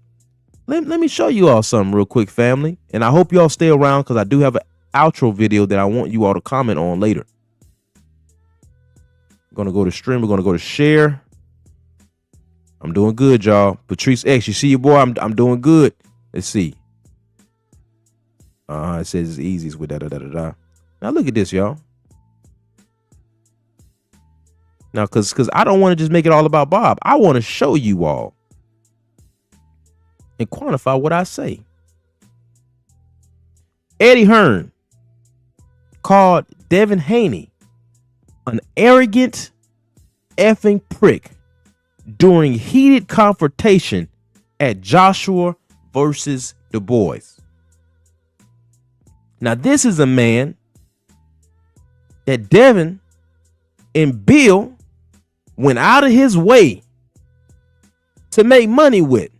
let me show you all something real quick, family. And I hope you all stay around because I do have an outro video that I want you all to comment on later. We're going to go to stream. We're going to go to share. I'm doing good, y'all. Patrice X, you see your boy? I'm doing good. Let's see. It says it's easy with da. Now look at this, y'all. Now, because I don't want to just make it all about Bob. I want to show you all and quantify what I say. Eddie Hearn called Devin Haney an arrogant effing prick during heated confrontation at Joshua versus Du Bois. Now, this is a man that Devin and Bill went out of his way to make money with.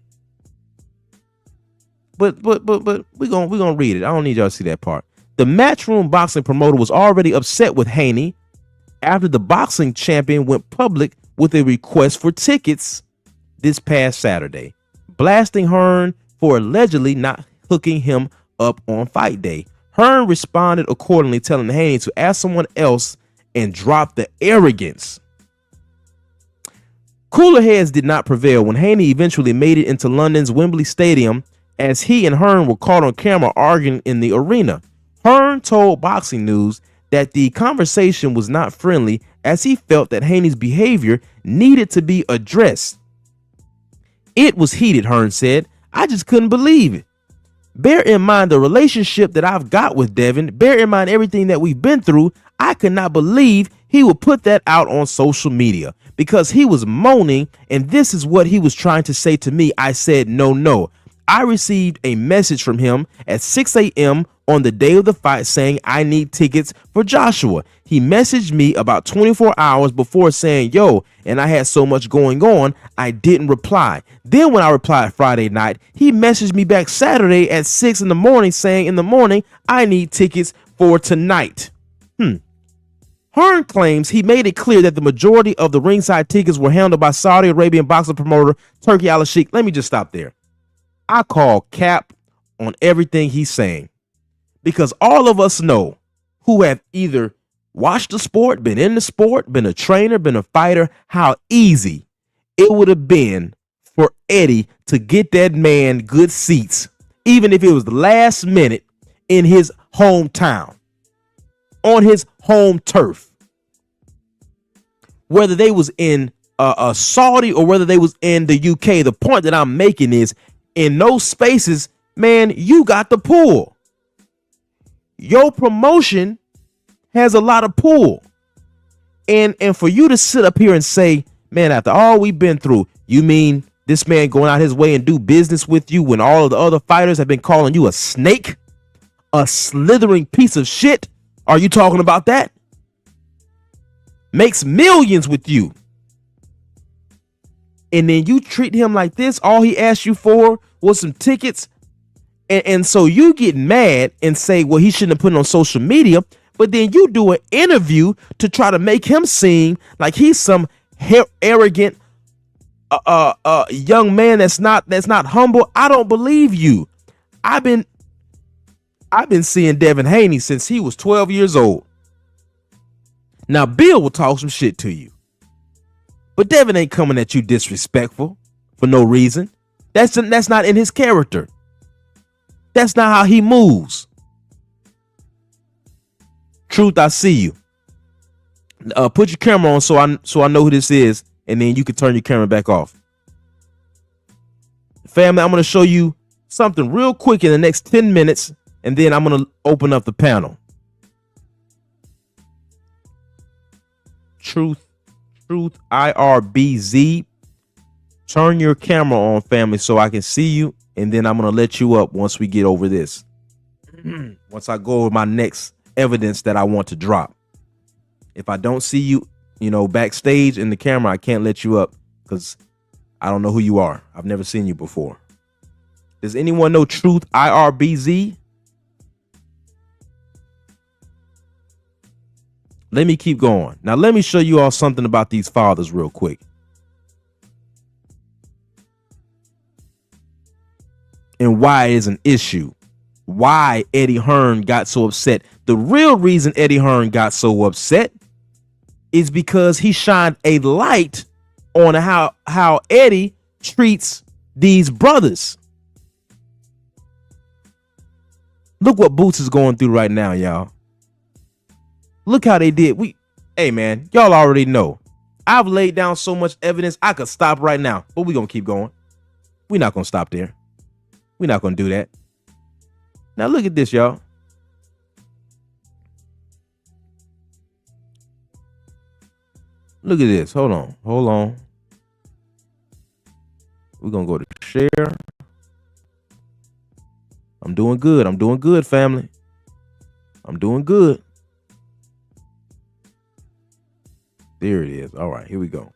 But we're gonna read it. I don't need y'all to see that part. The Matchroom boxing promoter was already upset with Haney after the boxing champion went public with a request for tickets this past Saturday, blasting Hearn for allegedly not hooking him up on fight day. Hearn responded accordingly, telling Haney to ask someone else and drop the arrogance. Cooler heads did not prevail when Haney eventually made it into London's Wembley Stadium as he and Hearn were caught on camera arguing in the arena. Hearn told Boxing News that the conversation was not friendly as he felt that Haney's behavior needed to be addressed. It was heated, Hearn said. I just couldn't believe it. Bear in mind the relationship that I've got with Devin. Bear in mind everything that we've been through. I could not believe he would put that out on social media because he was moaning, and this is what he was trying to say to me. I said, no. I received a message from him at 6 a.m. on the day of the fight saying I need tickets for Joshua. He messaged me about 24 hours before saying, yo, and I had so much going on, I didn't reply. Then when I replied Friday night, he messaged me back Saturday at 6 in the morning saying in the morning, I need tickets for tonight. Hearn claims he made it clear that the majority of the ringside tickets were handled by Saudi Arabian boxing promoter Turki Al-Sheikh. Let me just stop there. I call cap on everything he's saying because all of us know who have either watched the sport, been in the sport, been a trainer, been a fighter, how easy it would have been for Eddie to get that man good seats, even if it was the last minute in his hometown, on his home turf, whether they was in Saudi or whether they was in the UK. The point that I'm making is in those spaces, man, you got the pull. Your promotion has a lot of pull. And for you to sit up here and say, man, after all we've been through, you mean this man going out his way and do business with you when all of the other fighters have been calling you a snake, a slithering piece of shit? Are you talking about that? Makes millions with you. And then you treat him like this. All he asked you for was some tickets. And so you get mad and say, well, he shouldn't have put it on social media. But then you do an interview to try to make him seem like he's some arrogant young man that's not humble. I don't believe you. I've been seeing Devin Haney since he was 12 years old. Now Bill will talk some shit to you, but Devin ain't coming at you disrespectful for no reason. That's not in his character. That's not how he moves. Truth, I see you. Put your camera on so I know who this is, and then you can turn your camera back off. Family, I'm going to show you something real quick in the next 10 minutes, and then I'm going to open up the panel. Truth IRBZ. Turn your camera on, family, so I can see you, and then I'm going to let you up once we get over this. Once I go over my next evidence that I want to drop. If I don't see you, backstage in the camera, I can't let you up because I don't know who you are. I've never seen you before. Does anyone know Truth IRBZ? Let me keep going. Now, let me show you all something about these fathers real quick. And why it is an issue. Why Eddie Hearn got so upset. The real reason Eddie Hearn got so upset is because he shined a light on how Eddie treats these brothers. Look what Boots is going through right now, y'all. Look how they did. Hey man, y'all already know. I've laid down so much evidence I could stop right now, but we're gonna keep going. We're not gonna stop there. We're not gonna do that. Now look at this, y'all. Look at this. Hold on. We're gonna go to share. I'm doing good, family. I'm doing good. There it is. All right, here we go.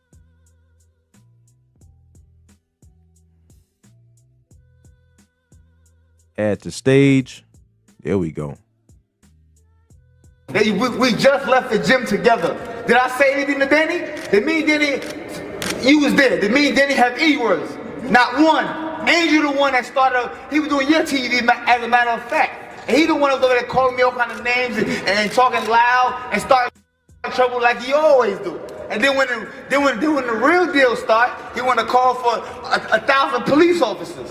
Add to stage. There we go. Hey, we just left the gym together. Did I say anything to Danny? Did me and Danny, you was there. Did me and Danny have E-words? Not one. Ain't you the one that started, he was doing your TV as a matter of fact. And he the one over there calling me all kind of names and talking loud and starting trouble like he always do. And then when the real deal start, he want to call for 1,000 police officers.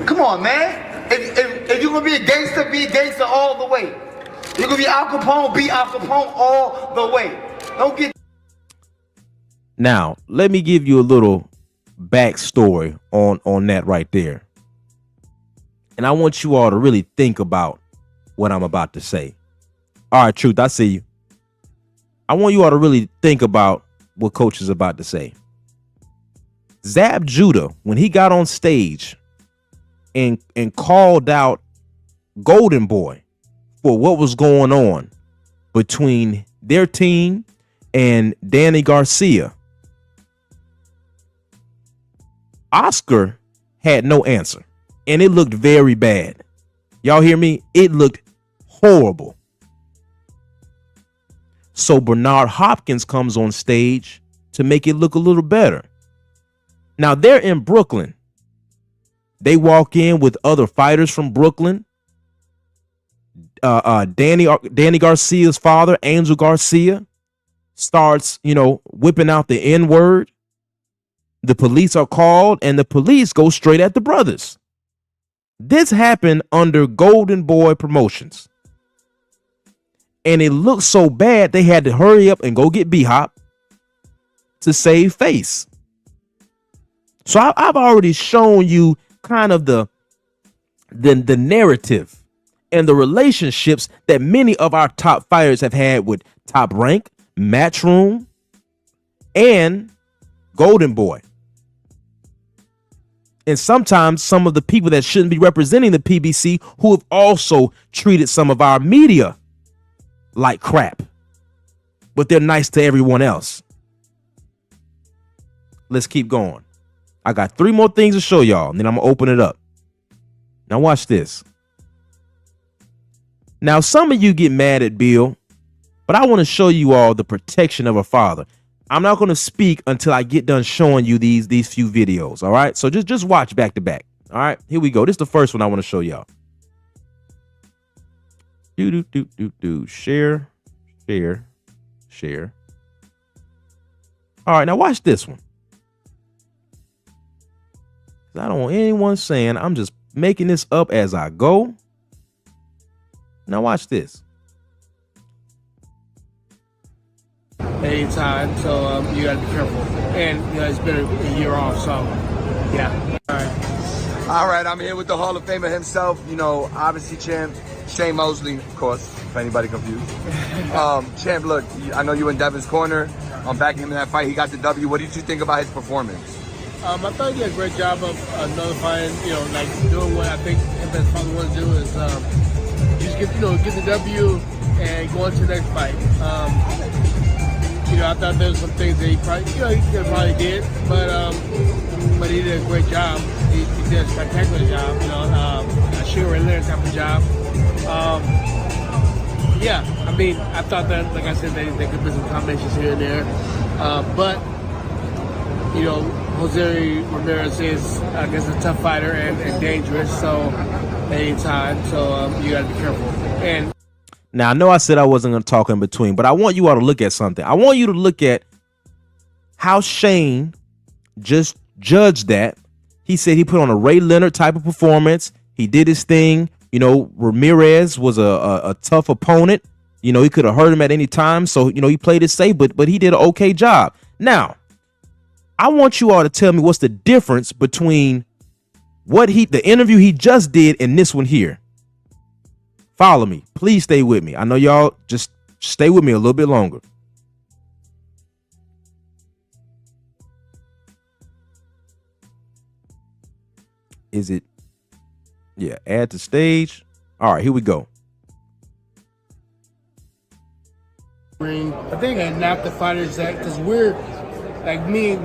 Come on, man. If you're gonna be a gangster all the way. You're gonna be Al Capone, be Al Capone all the way. Don't get. Now, let me give you a little backstory on that right there. And I want you all to really think about what I'm about to say. All right, Truth, I see you. I want you all to really think about what Coach is about to say. Zab Judah, when he got on stage and called out Golden Boy for what was going on between their team and Danny Garcia, Oscar had no answer, and it looked very bad. Y'all hear me? It looked horrible. So Bernard Hopkins comes on stage to make it look a little better. Now they're in Brooklyn. They walk in with other fighters from Brooklyn. Danny Garcia's father, Angel Garcia, starts, whipping out the N-word. The police are called, and the police go straight at the brothers. This happened under Golden Boy Promotions. And it looked so bad, they had to hurry up and go get B-Hop to save face. So I've already shown you kind of the narrative and the relationships that many of our top fighters have had with Top Rank, Matchroom, and Golden Boy. And sometimes some of the people that shouldn't be representing the PBC who have also treated some of our media like crap, but they're nice to everyone else. Let's keep going. I got 3 more things to show y'all, and then I'm gonna open it up. Now watch this. Now some of you get mad at Bill But I want to show you all the protection of a father. I'm not going to speak until I get done showing you these few videos. All right. So just watch back to back. All right. Here we go. This is the first one I want to show y'all. Share. All right. Now watch this one. I don't want anyone saying I'm just making this up as I go. Now watch this. Anytime, so you gotta be careful. And it's been a year off, so yeah. All right, I'm here with the Hall of Famer himself. You know, obviously champ Shane Mosley, of course, if anybody confused. Champ, look, I know you in Devin's corner. I'm backing him in that fight. He got the W. What did you think about his performance? I thought he did a great job of notifying, like doing what I think his father wants to do is just get the W and go on to the next fight. I thought there was some things that he probably did, but he did a great job. He did a spectacular job. A Shearer and Leonard type of job. I thought that, like I said, they could put some combinations here and there, but Jose Ramirez is, I guess, a tough fighter and dangerous. So anytime, so you got to be careful. And now I know I said I wasn't going to talk in between, but I want you all to look at something. I want you to look at how Shane just judged that. He said he put on a Ray Leonard type of performance. He did his thing. Ramirez was a tough opponent. He could have hurt him at any time. So, he played it safe, but he did an okay job. Now, I want you all to tell me what's the difference between the interview he just did and this one here. Follow me. Please stay with me. I know y'all, just stay with me a little bit longer. Is it? Yeah, add to stage. All right, here we go. I think and not the fighters that, because we're like me,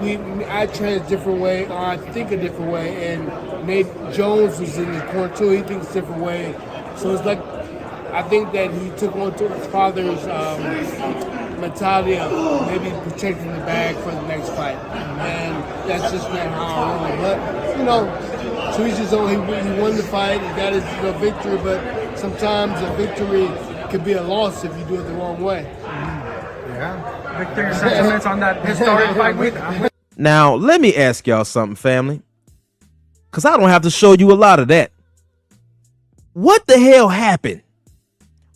I train a different way, or I think a different way, and Nate Jones was in the corner too. He thinks a different way, so it's like I think that he took on to his father's mentality of maybe protecting the bag for the next fight, and that's just not how I roll. But so he's just he won the fight, he got his victory, but sometimes a victory could be a loss if you do it the wrong way. Yeah. Victor, sentiments on that historic fight week. Now, let me ask y'all something, family, because I don't have to show you a lot of that. What the hell happened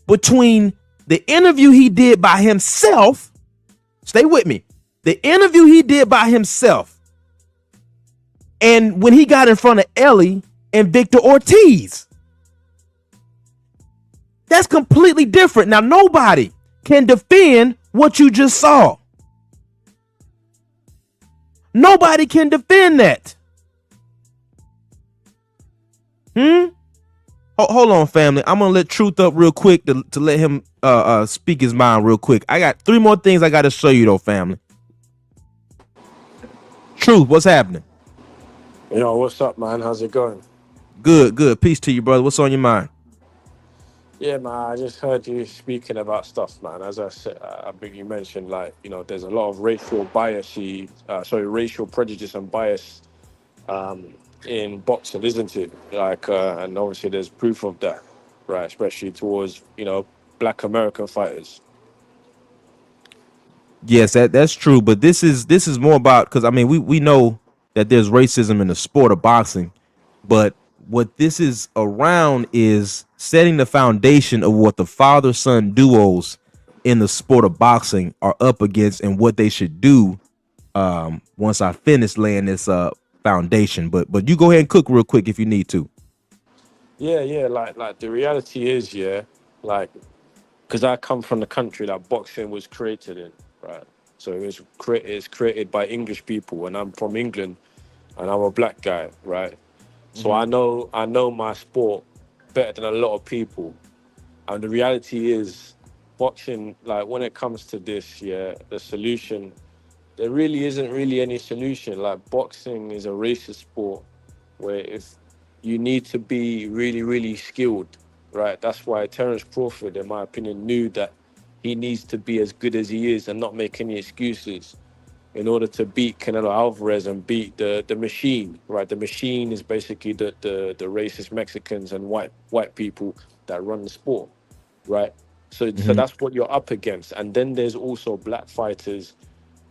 between the interview he did by himself? Stay with me. The interview he did by himself and when he got in front of Ellie and Victor Ortiz. That's completely different. Now, nobody can defend what you just saw. Nobody can defend that. Hold on, family. I'm gonna let Truth up real quick to let him speak his mind real quick. I got 3 more things I got to show you though, family. Truth, what's happening? Yo, what's up, man? How's it going? Good. Peace to you, brother. What's on your mind? Yeah, man, I just heard you speaking about stuff, man. As I said, I think you mentioned, there's a lot of racial prejudice and bias in boxing, isn't it? And obviously there's proof of that, right? Especially towards, Black American fighters. Yes, that's true. But this is more about, because I mean we know that there's racism in the sport of boxing, but what this is around is setting the foundation of what the father-son duos in the sport of boxing are up against and what they should do once I finish laying this foundation. But you go ahead and cook real quick if you need to. Yeah, like the reality is, because I come from the country that boxing was created in, right? So it's created by English people, and I'm from England, and I'm a black guy, right? So I know my sport better than a lot of people. And the reality is, boxing, like when it comes to this, the solution, there really isn't really any solution. Like boxing is a racist sport where if you need to be really, really skilled, right? That's why Terence Crawford, in my opinion, knew that he needs to be as good as he is and not make any excuses in order to beat Canelo Alvarez and beat the machine, right? The machine is basically the racist Mexicans and white people that run the sport, right? So that's what you're up against. And then there's also black fighters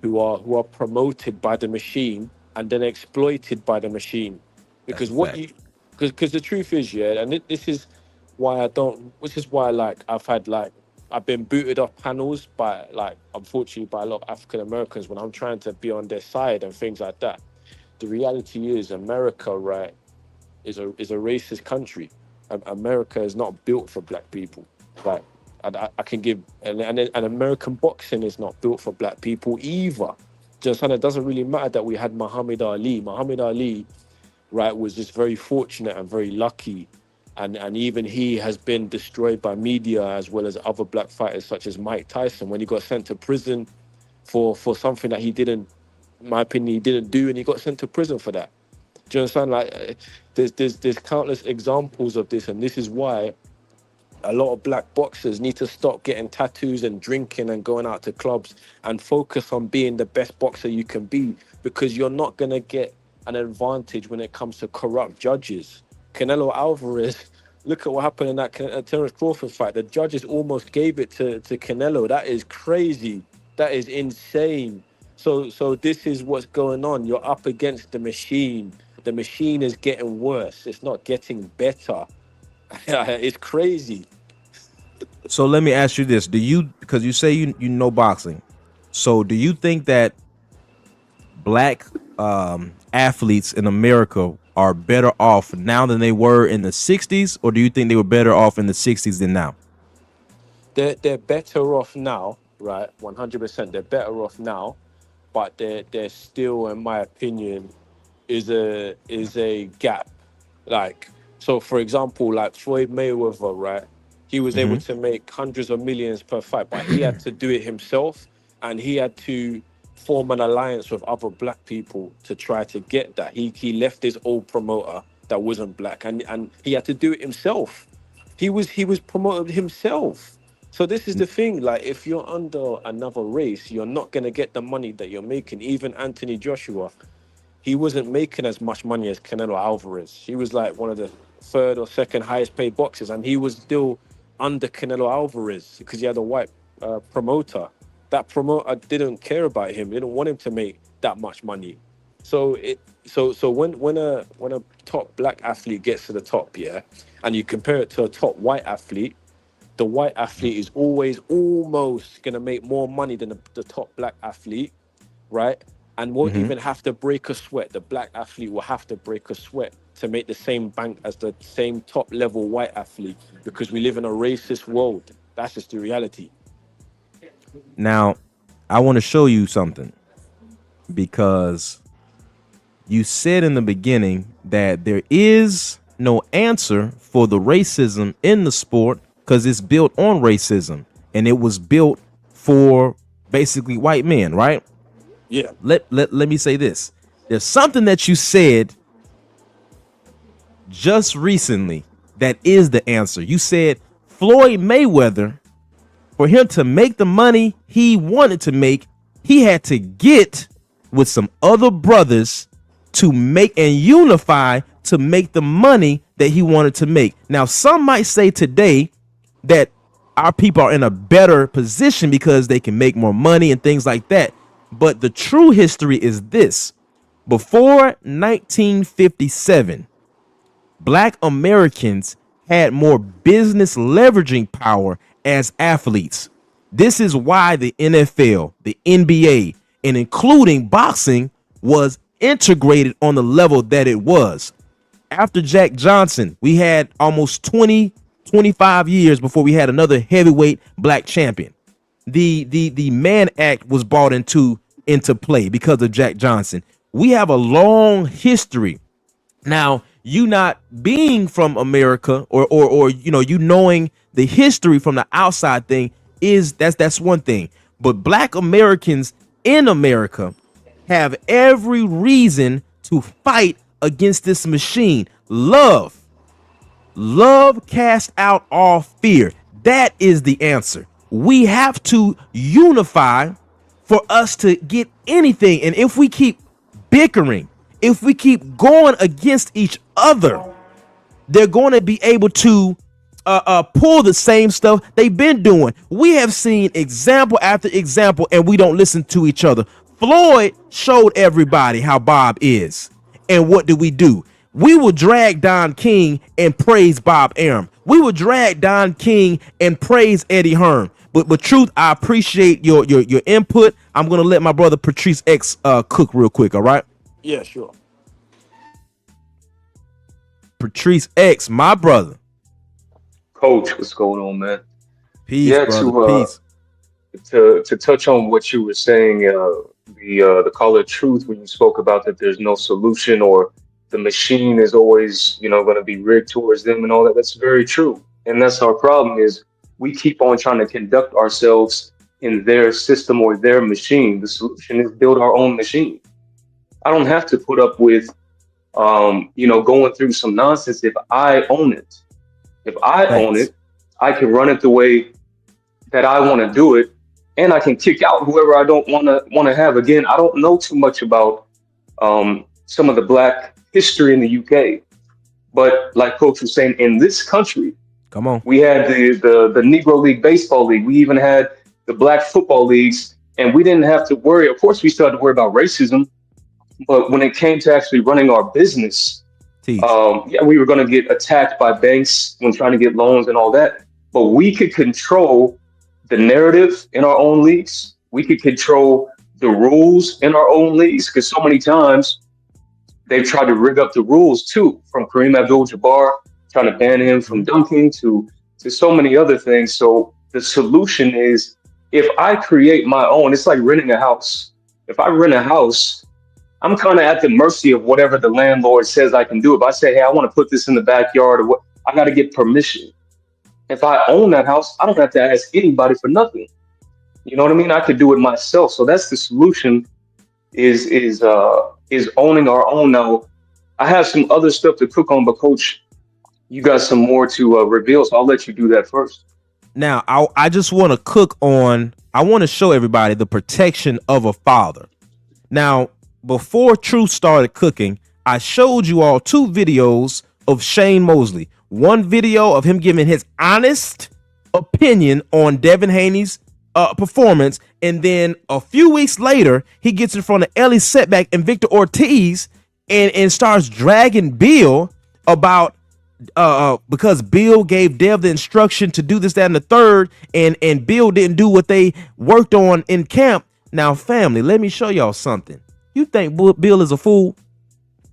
who are promoted by the machine and then exploited by the machine, because because the truth is, yeah, and this is why like I've been booted off panels by, like, unfortunately, by a lot of African Americans when I'm trying to be on their side and things like that. The reality is America, right, is a racist country. America is not built for black people. Like, I can give, and American boxing is not built for black people either. Just, and it doesn't really matter that we had Muhammad Ali. Muhammad Ali, right, was just very fortunate and very lucky. And even he has been destroyed by media, as well as other black fighters such as Mike Tyson, when he got sent to prison for something that he didn't, in my opinion, he didn't do, and he got sent to prison for that. Do you understand? Like, there's countless examples of this, and this is why a lot of black boxers need to stop getting tattoos and drinking and going out to clubs and focus on being the best boxer you can be, because you're not going to get an advantage when it comes to corrupt judges. Canelo Alvarez, look at what happened in that Terence Crawford fight. The judges almost gave it to Canelo. That is crazy. That is insane. So this is what's going on. You're up against the machine. The machine is getting worse. It's not getting better. It's crazy. So let me ask you this: because you say you know boxing, so do you think that black athletes in America are better off now than they were in the 60s, or do you think they were better off in the 60s than now? They're better off now, right? 100%. They're better off now, but they're still, in my opinion, is a gap. Like, so for example, like Floyd Mayweather, right? He was able to make hundreds of millions per fight, but he had to do it himself, and he had to form an alliance with other black people to try to get that. He left his old promoter that wasn't black, and he had to do it himself. He was promoted himself. So this is the thing, like, if you're under another race, you're not going to get the money that you're making. Even Anthony Joshua, he wasn't making as much money as Canelo Alvarez. He was like one of the third or second highest paid boxers, and he was still under Canelo Alvarez because he had a white promoter. That promoter didn't care about him. They didn't want him to make that much money. So when a top black athlete gets to the top, yeah, and you compare it to a top white athlete, the white athlete is always almost going to make more money than the top black athlete, right? And won't even have to break a sweat. The black athlete will have to break a sweat to make the same bank as the same top level white athlete, because we live in a racist world. That's just the reality. Now, I want to show you something, because you said in the beginning that there is no answer for the racism in the sport because it's built on racism, and it was built for basically white men, right? Yeah. Let me say this. There's something that you said just recently that is the answer. You said Floyd Mayweather, for him to make the money he wanted to make, he had to get with some other brothers to make and unify to make the money that he wanted to make. Now, some might say today that our people are in a better position because they can make more money and things like that. But the true history is this. Before 1957, black Americans had more business leveraging power as athletes. This is why the NFL, the NBA, and including boxing was integrated on the level that it was. After Jack Johnson, we had almost 25 years before we had another heavyweight black champion. The Mann Act was brought into play because of Jack Johnson. We have a long history. Now, you not being from America or you knowing the history from the outside thing that's one thing. But black Americans in America have every reason to fight against this machine. Love cast out all fear. That is the answer. we have to unify for us to get anything. And if we keep bickering, if we keep going against each other, they're going to be able to pull the same stuff they've been doing. We have seen example after example, and we don't listen to each other. Floyd showed everybody how Bob is. And what do? We will drag Don King and praise Bob Arum. We will drag Don King and praise Eddie Hearn. But truth, I appreciate your input. I'm gonna let my brother Patrice X cook real quick. All right. Yeah, sure. Patrice X, my brother. Coach, what's going on, man? Peace, yeah, brother. Peace. To touch on what you were saying, the call of truth when you spoke about that there's no solution or the machine is always, going to be rigged towards them and all that. That's very true. And that's our problem is we keep on trying to conduct ourselves in their system or their machine. The solution is build our own machine. I don't have to put up with, going through some nonsense if I own it. If I own it, I can run it the way that I want to do it, and I can kick out whoever I don't want to have. Again, I don't know too much about some of the Black history in the UK, but like Coach was saying, in this country, come on, we had the Negro League Baseball League. We even had the Black football leagues, and we didn't have to worry. Of course, we still had to worry about racism, but when it came to actually running our business, we were going to get attacked by banks when trying to get loans and all that. But we could control the narrative in our own leagues. We could control the rules in our own leagues, because so many times they've tried to rig up the rules too, from Kareem Abdul-Jabbar, trying to ban him from dunking to so many other things. So the solution is, if I create my own, it's like renting a house. If I rent a house, I'm kind of at the mercy of whatever the landlord says I can do. If I say, hey, I want to put this in the backyard, or what, I got to get permission. If I own that house, I don't have to ask anybody for nothing. You know what I mean? I could do it myself. So that's the solution, is owning our own. Now, I have some other stuff to cook on, but Coach, you got some more to reveal, so I'll let you do that first. Now, I just want to cook on, I want to show everybody the protection of a father. Now, before Truth started cooking, I showed you all 2 videos of Shane Mosley. One video of him giving his honest opinion on Devin Haney's performance, and then a few weeks later, he gets in front of Ellie Setback and Victor Ortiz and starts dragging Bill about because Bill gave Dev the instruction to do this, that, and the third, and Bill didn't do what they worked on in camp. Now, family, let me show y'all something. You think Bill is a fool?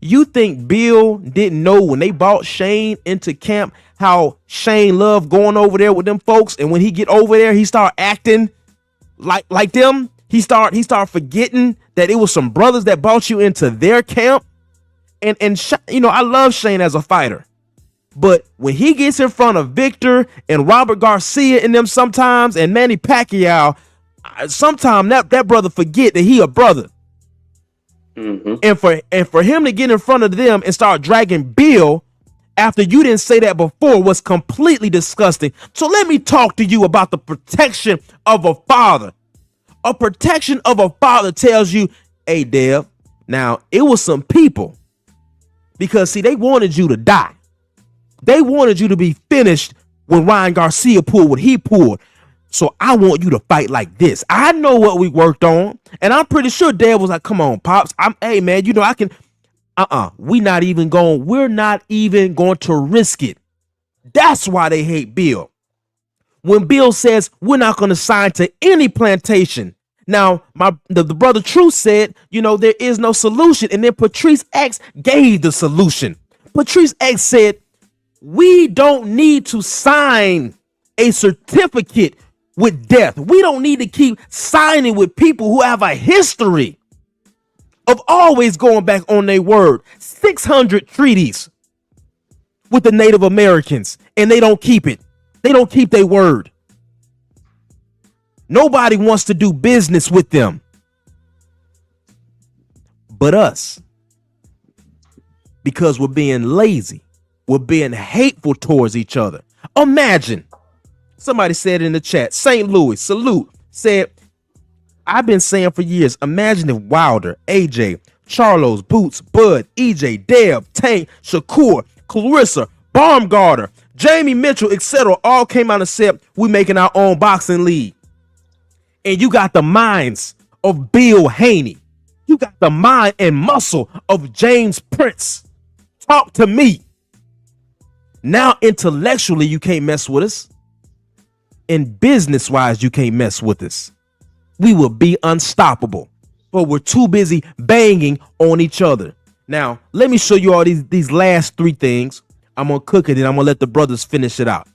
You think Bill didn't know when they brought Shane into camp how Shane loved going over there with them folks, and when he get over there, he start acting like them. He start forgetting that it was some brothers that brought you into their camp. And I love Shane as a fighter, but when he gets in front of Victor and Robert Garcia and them sometimes, and Manny Pacquiao, sometimes that brother forget that he a brother. Mm-hmm. And for him to get in front of them and start dragging Bill after you didn't say that before was completely disgusting. So let me talk to you about the protection of a father. A protection of a father tells you, hey, Dev, now it was some people, because see, they wanted you to die. They wanted you to be finished when Ryan Garcia pulled what he pulled. So I want you to fight like this. I know what we worked on, and I'm pretty sure Dad was like, come on, Pops. Hey, man, I can. We're not even going to risk it. That's why they hate Bill. When Bill says we're not going to sign to any plantation. Now, the brother Truth said, there is no solution. And then Patrice X gave the solution. Patrice X said, we don't need to sign a certificate with death. We don't need to keep signing with people who have a history of always going back on their word. 600 treaties with the Native Americans, and they don't keep it. They don't keep their word. Nobody wants to do business with them but us, because we're being lazy. We're being hateful towards each other. Imagine Somebody said in the chat, St. Louis, salute, said, I've been saying for years, imagine if Wilder, AJ, Charlos, Boots, Bud, EJ, Deb, Tank, Shakur, Clarissa, Baumgartner, Jamie Mitchell, etc. all came out and said, we making our own boxing league. And you got the minds of Bill Haney. You got the mind and muscle of James Prince. Talk to me. Now, intellectually, you can't mess with us. And business-wise, you can't mess with us. We will be unstoppable. But we're too busy banging on each other. Now, let me show you all these last three things. I'm going to cook it and I'm going to let the brothers finish it out.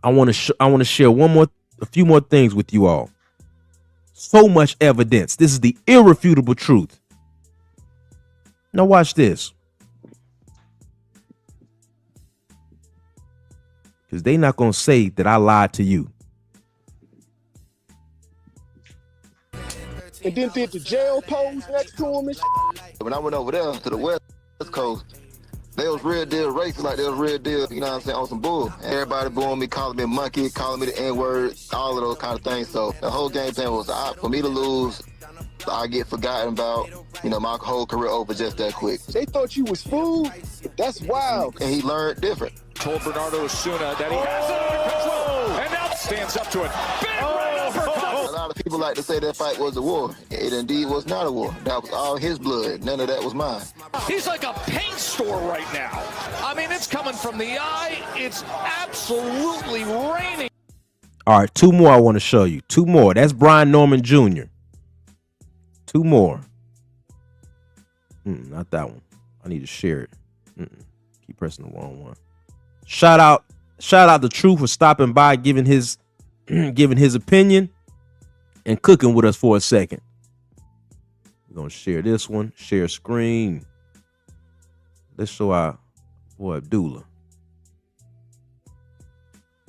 I want to share a few more things with you all. So much evidence. This is the irrefutable truth. Now watch this. Because they're not going to say that I lied to you. And then did the jail pose next to him and shit. When I went over there to the West Coast, they was real deal racing like they was real deal, you know what I'm saying, on some bull. And everybody booing me, calling me a monkey, calling me the N-word, all of those kind of things. So the whole game plan was for me to lose, I get forgotten about, my whole career over just that quick. They thought you was food? That's wild. And he learned different. Told Bernardo Osuna that he has it under control, and now stands up to it. Big right uppercut. A lot of people like to say that fight was a war. It indeed was not a war. That was all his blood. None of that was mine. He's like a paint store right now. I mean, it's coming from the eye. It's absolutely raining. All right, two more I want to show you. Two more. That's Brian Norman Jr. Two more. Not that one. I need to share it. Keep pressing the wrong one. Shout out the Truth for stopping by, giving his opinion and cooking with us for a second. We're gonna share this one. Share screen. Let's show our boy Abdullah.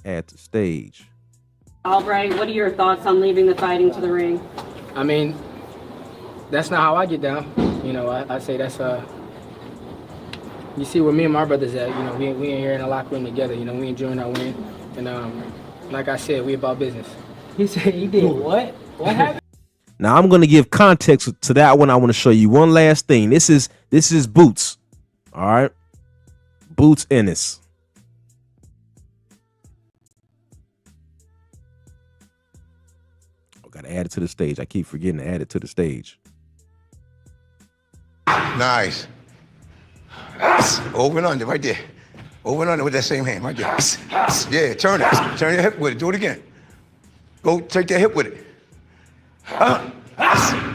Add to stage. Albright, what are your thoughts on leaving the fighting to the ring? I mean, that's not how I get down. I say that's you see where me and my brothers at, we in here in the locker room together, we enjoying our win. And like I said, we about business. He said he did what? What happened? Now I'm gonna give context to that one. I want to show you one last thing. This is Boots. All right. Boots Ennis. I gotta add it to the stage. I keep forgetting to add it to the stage. Nice. Over and under right there. Over and under with that same hand right there. Yeah, turn it. Turn your hip with it. Do it again. Go take that hip with it.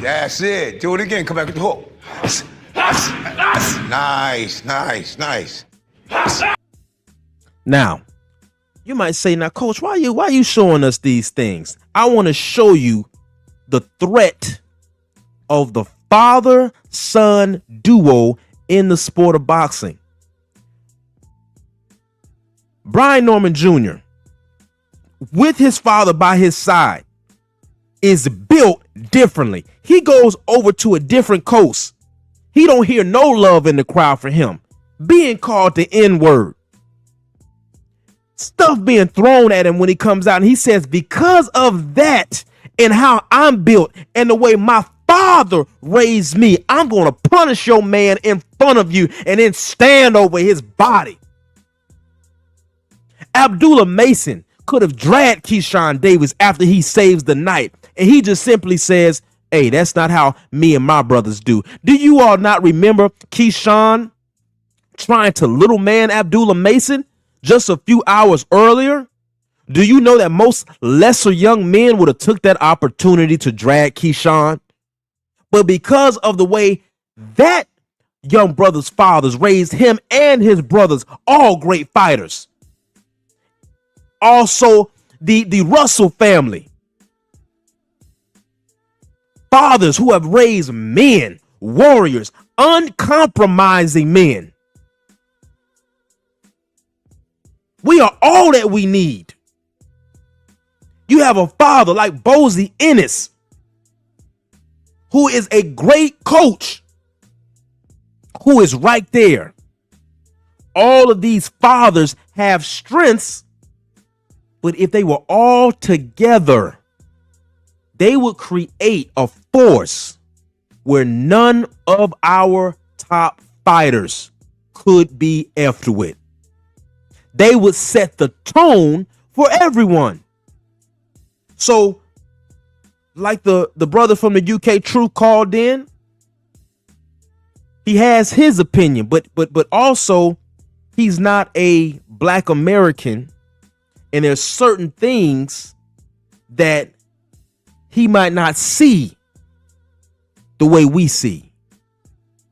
That's it. Do it again. Come back with the hook. Nice, nice, nice. Now, you might say, now, Coach, why are you showing us these things? I want to show you the threat of the father-son duo in the sport of boxing. Brian Norman Jr., with his father by his side, is built differently. He goes over to a different coast. He don't hear no love in the crowd for him. Being called the N-word. Stuff being thrown at him when he comes out. And he says, because of that and how I'm built and the way my father raised me, I'm going to punish your man in front of you and then stand over his body. Abdullah Mason could have dragged Keyshawn Davis after he saves the night. And he just simply says, hey, that's not how me and my brothers do. Do you all not remember Keyshawn trying to little man Abdullah Mason just a few hours earlier? Do you know that most lesser young men would have took that opportunity to drag Keyshawn? But because of the way that young brother's fathers raised him and his brothers, all great fighters. Also, the Russell family. Fathers who have raised men, warriors, uncompromising men. We are all that we need. You have a father like Bozy Ennis, who is a great coach, who is right there. All of these fathers have strengths But if they were all together, they would create a force where none of our top fighters could be effed with. They would set the tone for everyone. So, like the brother from the UK, True, called in, he has his opinion, but also he's not a black American, and there's certain things that he might not see the way we see,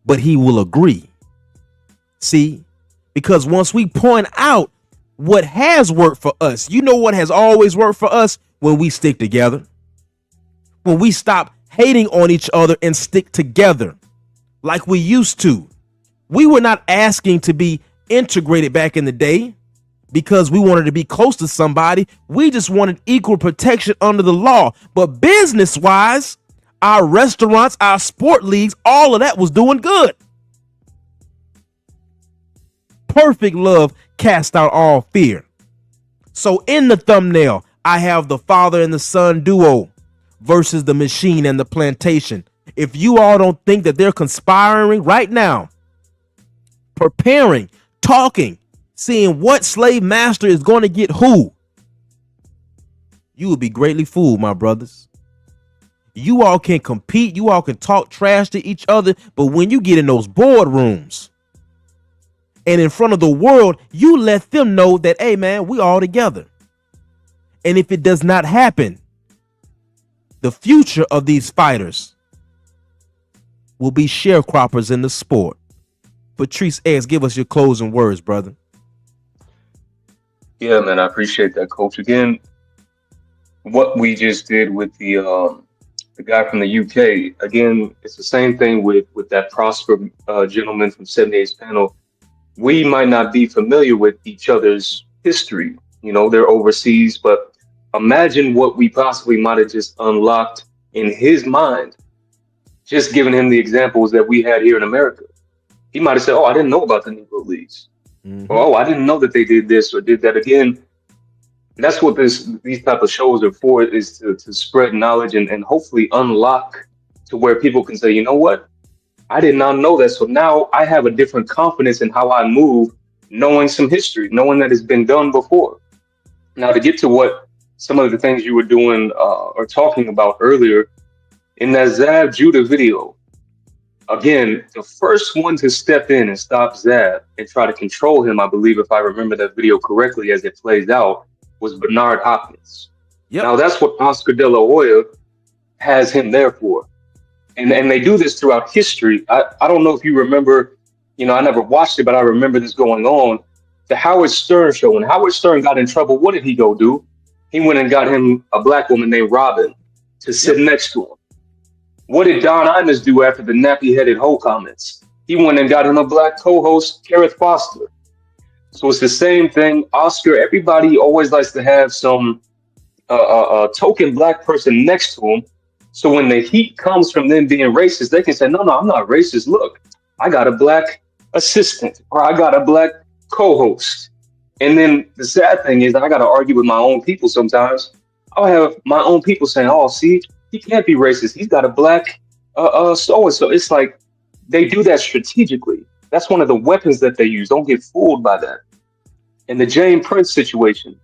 but he will agree. See, because once we point out what has worked for us, you know what has always worked for us? When we stick together, when we stop hating on each other and stick together like we used to. We were not asking to be integrated back in the day because we wanted to be close to somebody. We just wanted equal protection under the law. But business wise, our restaurants, our sport leagues, all of that was doing good. Perfect love cast out all fear. So in the thumbnail, I have the father and the son duo versus the machine and the plantation. If you all don't think that they're conspiring right now, preparing, talking, seeing what slave master is going to get who, you will be greatly fooled, my brothers. You all can compete, you all can talk trash to each other, but when you get in those boardrooms and in front of the world, you let them know that, hey man, we all together. And if it does not happen, the future of these fighters will be sharecroppers in the sport. Patrice X, give us your closing words, brother. Yeah, man, I appreciate that, Coach. Again, what we just did with the guy from the UK, again, it's the same thing with that Prosper gentleman from 78's panel. We might not be familiar with each other's history. You know, they're overseas, but imagine what we possibly might have just unlocked in his mind, just giving him the examples that we had here in America. He might have said, oh, I didn't know about the Negro Leagues. Mm-hmm. Or, oh, I didn't know that they did this or did that. Again, that's what these type of shows are for, is to spread knowledge and hopefully unlock to where people can say, you know what? I did not know that. So now I have a different confidence in how I move, knowing some history, knowing that it's been done before. Now, to get to what some of the things you were doing or talking about earlier, in that Zab Judah video, again, the first one to step in and stop Zab and try to control him, I believe, if I remember that video correctly as it plays out, was Bernard Hopkins. Yep. Now, that's what Oscar De La Hoya has him there for. And they do this throughout history. I don't know if you remember, you know, I never watched it, but I remember this going on. The Howard Stern show. When Howard Stern got in trouble, what did he go do? He went and got him a black woman named Robin to sit next to him. What did Don Imus do after the nappy-headed hoe comments? He went and got him a black co-host, Kerith Foster. So it's the same thing. Oscar, everybody always likes to have some token black person next to him. So when the heat comes from them being racist, they can say, no, I'm not racist. Look, I got a black assistant or I got a black co-host. And then the sad thing is that I got to argue with my own people sometimes. I'll have my own people saying, oh, see, he can't be racist. He's got a black so-and-so. It's like they do that strategically. That's one of the weapons that they use. Don't get fooled by that. And the Jay Prince situation,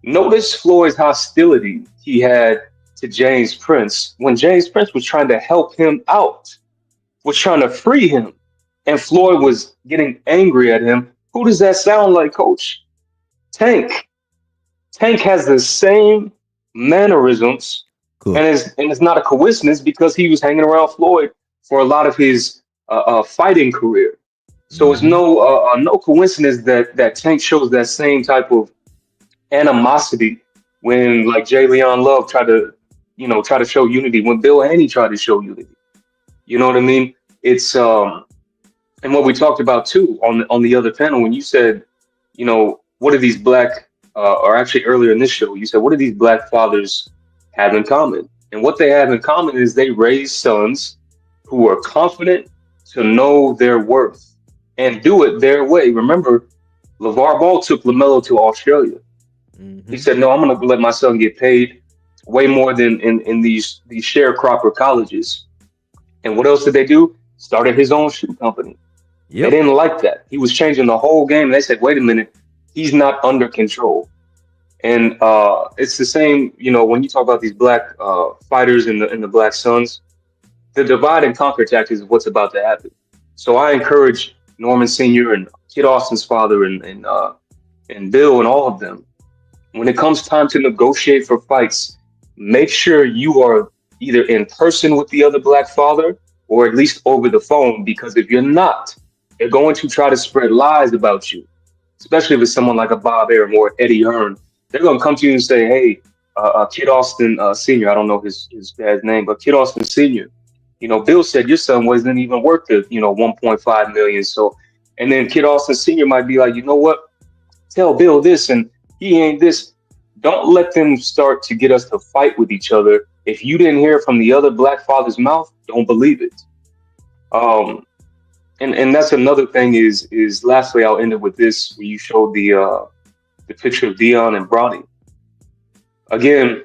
notice Floyd's hostility he had to James Prince when James Prince was trying to help him out, was trying to free him, and Floyd was getting angry at him. Who does that sound like, Coach? Tank. Tank has the same mannerisms, and it's not a coincidence because he was hanging around Floyd for a lot of his fighting career. So it's no coincidence that Tank shows that same type of animosity when, like, J. Leon Love tried to show unity, when Bill Haney tried to show unity. You know what I mean? It's and what we talked about too on the other panel when you said, you know, what are these black or actually earlier in this show, you said, what do these black fathers have in common? And what they have in common is they raise sons who are confident to know their worth and do it their way. Remember, LeVar Ball took LaMelo to Australia. He said, "No, I'm going to let my son get paid way more than in these sharecropper colleges." And what else did they do? Started his own shoe company. They didn't like that. He was changing the whole game. And they said, "Wait a minute, he's not under control." And it's the same, when you talk about these black fighters and the Black Suns, the divide and conquer tactic is what's about to happen. So I encourage Norman Sr. and Kid Austin's father and Bill and all of them, when it comes time to negotiate for fights, make sure you are either in person with the other black father or at least over the phone, because if you're not, they're going to try to spread lies about you, especially if it's someone like a Bob Arum or Eddie Hearn. They're going to come to you and say, "Hey, Kid Austin Sr., I don't know his dad's name, but Kid Austin Sr., Bill said your son wasn't even worth the, 1.5 million. So, and then Kid Austin Sr. might be like, "You know what? Tell Bill this and he ain't this." Don't let them start to get us to fight with each other. If you didn't hear it from the other black father's mouth, don't believe it. And that's another thing is lastly, I'll end it with this, where you showed the picture of Dion and Bronny. Again,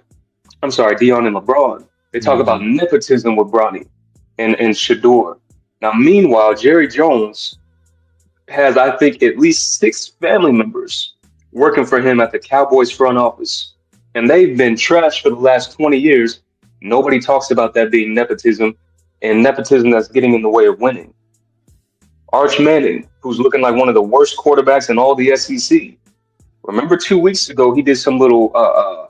I'm sorry, Dion and LeBron. They talk about nepotism with Bronny and Shador. Now, meanwhile, Jerry Jones has, I think, at least 6 family members working for him at the Cowboys front office. And they've been trashed for the last 20 years. Nobody talks about that being nepotism, and nepotism that's getting in the way of winning. Arch Manning, who's looking like one of the worst quarterbacks in all the SEC. Remember 2 weeks ago, he did some little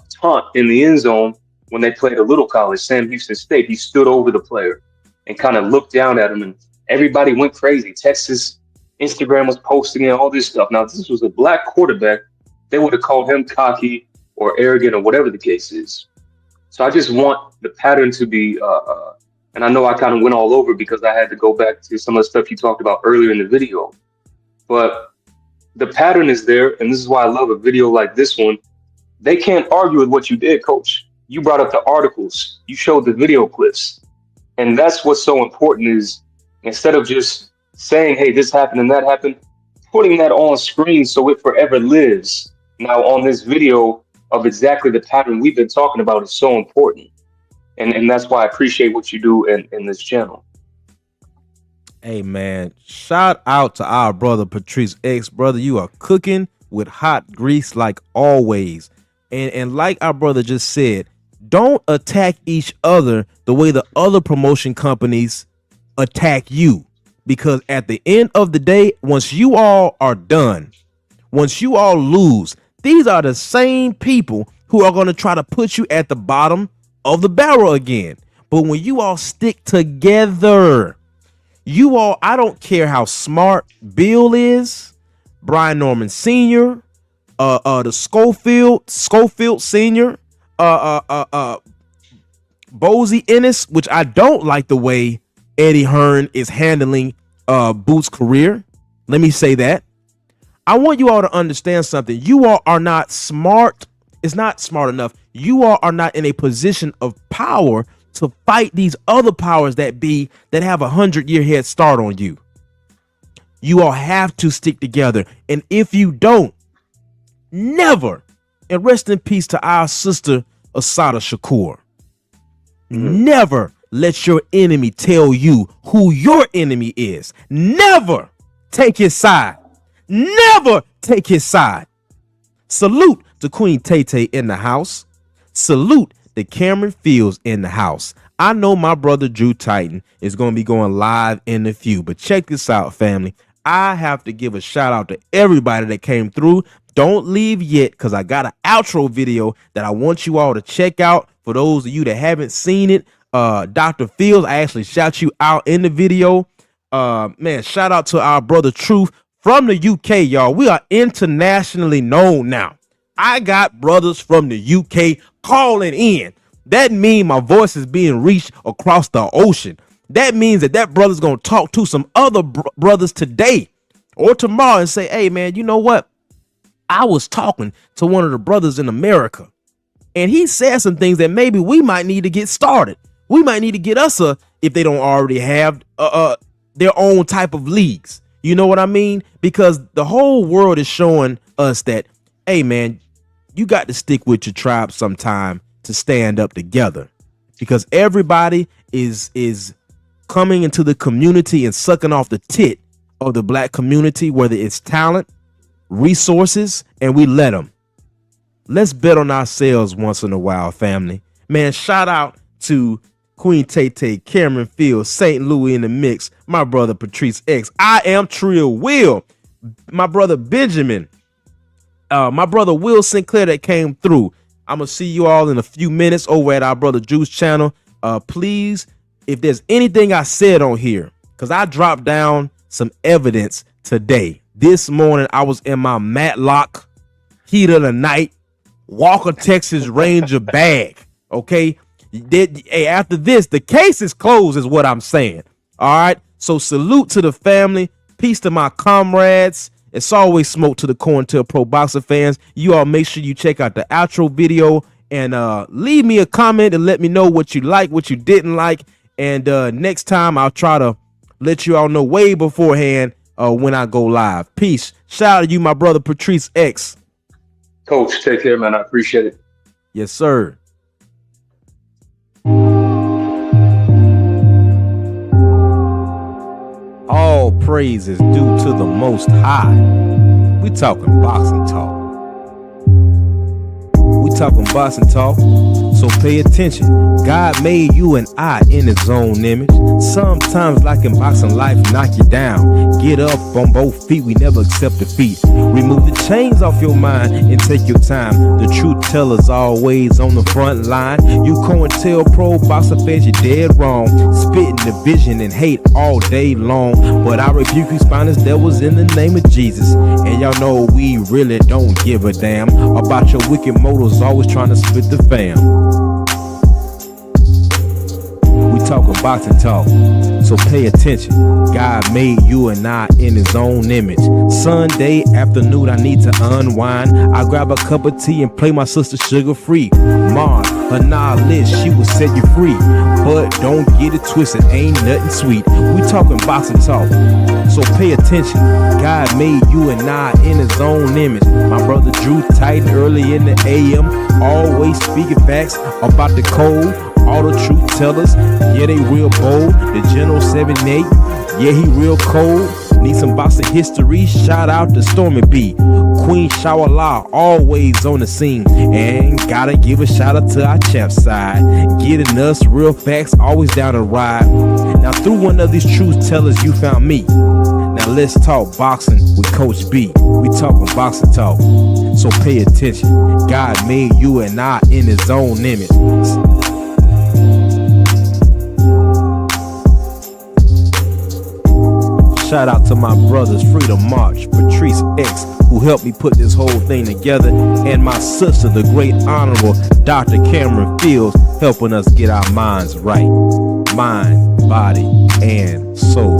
taunt in the end zone when they played a little college, Sam Houston State. He stood over the player and kind of looked down at him, and everybody went crazy. Texas Instagram was posting and all this stuff. Now, if this was a black quarterback, they would have called him cocky or arrogant or whatever the case is. So I just want the pattern to be, and I know I kind of went all over because I had to go back to some of the stuff you talked about earlier in the video, but the pattern is there. And this is why I love a video like this one. They can't argue with what you did, coach. You brought up the articles, you showed the video clips. And that's what's so important, is instead of just saying, "Hey, this happened and that happened," putting that on screen so it forever lives. Now on this video of exactly the pattern we've been talking about is so important. And that's why I appreciate what you do in this channel. Hey man, shout out to our brother Patrice X. Brother, you are cooking with hot grease like always. And like our brother just said, don't attack each other the way the other promotion companies attack you. Because at the end of the day, once you all are done, once you all lose, these are the same people who are going to try to put you at the bottom of the barrel again. But when you all stick together, you all, I don't care how smart Bill is, Brian Norman Sr., the Schofield Sr., Bozy Ennis, which I don't like the way Eddie Hearn is handling Boot's career. Let me say that. I want you all to understand something. You all are not smart. It's not smart enough. You all are not in a position of power to fight these other powers that have 100-year head start on you. You all have to stick together. And if you don't, never, and rest in peace to our sister Asada Shakur, never let your enemy tell you who your enemy is. Never take his side. Never take his side. Salute to Queen Tay Tay in the house. Salute to Cameron Fields in the house. I know my brother Drew Titan is going to be going live in a few, but check this out, family. I have to give a shout out to everybody that came through. Don't leave yet, because I got an outro video that I want you all to check out. For those of you that haven't seen it, Dr. Fields, I actually shout you out in the video. Man, shout out to our brother Truth from the UK, y'all. We are internationally known now. I got brothers from the UK calling in. That means my voice is being reached across the ocean. That means that brother's going to talk to some other brothers today or tomorrow and say, "Hey, man, you know what? I was talking to one of the brothers in America, and he said some things that maybe we might need to get started. We might need to get us if they don't already have their own type of leagues." You know what I mean? Because the whole world is showing us that, hey man, you got to stick with your tribe sometime to stand up together, because everybody is coming into the community and sucking off the tit of the black community, whether it's talent, resources, and we let them. Let's bet on ourselves once in a while, family. Man, shout out to Queen Tay, Cameron Fields, St. Louis in the mix, my brother Patrice X. I am Trill Will, my brother Benjamin, my brother Will Sinclair that came through. I'm gonna see you all in a few minutes over at our brother Juice channel. Please, if there's anything I said on here, because I dropped down some evidence today. This morning I was in my Matlock heat of the night Walker Texas Ranger bag. Okay, hey, after this, the case is closed, is what I'm saying. All right, so salute to the family, peace to my comrades. It's always smoke to the Corntail Pro Boxer fans. You all make sure you check out the outro video and leave me a comment and let me know what you like, what you didn't like. And next time I'll try to let you all know way beforehand when I go live. Peace. Shout out to you, my brother Patrice X. Coach, take care, man. I appreciate it. Yes, sir. All praise is due to the Most High. We talking boxing talk. We talking boxing talk, so pay attention. God made you and I in his own image. Sometimes, like in boxing, life knock you down. Get up on both feet, we never accept defeat. Remove the chains off your mind and take your time. The truth teller's always on the front line. You COINTEL Pro Boxer fans, you're dead wrong. Spitting division and hate all day long. But I rebuke you spineless devils in the name of Jesus. And y'all know we really don't give a damn about your wicked motives, always trying to split the fam. We talking boxing talk, so pay attention. God made you and I in his own image. Sunday afternoon, I need to unwind. I grab a cup of tea and play my sister Sugar Free. Mom, her knowledge, she will set you free. But don't get it twisted, ain't nothing sweet. We talking boxing talk, so pay attention. God made you and I in his own image. My brother Drew Titan early in the AM, always speaking facts about the code. All the truth tellers, yeah, they real bold. The General 7-8, yeah, he real cold. Need some boxing history, shout out to Stormy B. Queen Shawala, always on the scene. And gotta give a shout out to our champ side. Getting us real facts, always down to ride. Now through one of these truth tellers, you found me. Now let's talk boxing with Coach B. We talking boxing talk, so pay attention. God made you and I in his own image. Shout out to my brothers Freedom March, Patrice X, who helped me put this whole thing together, and my sister, the great honorable Dr. Cameron Fields, helping us get our minds right. Mind, body, and soul.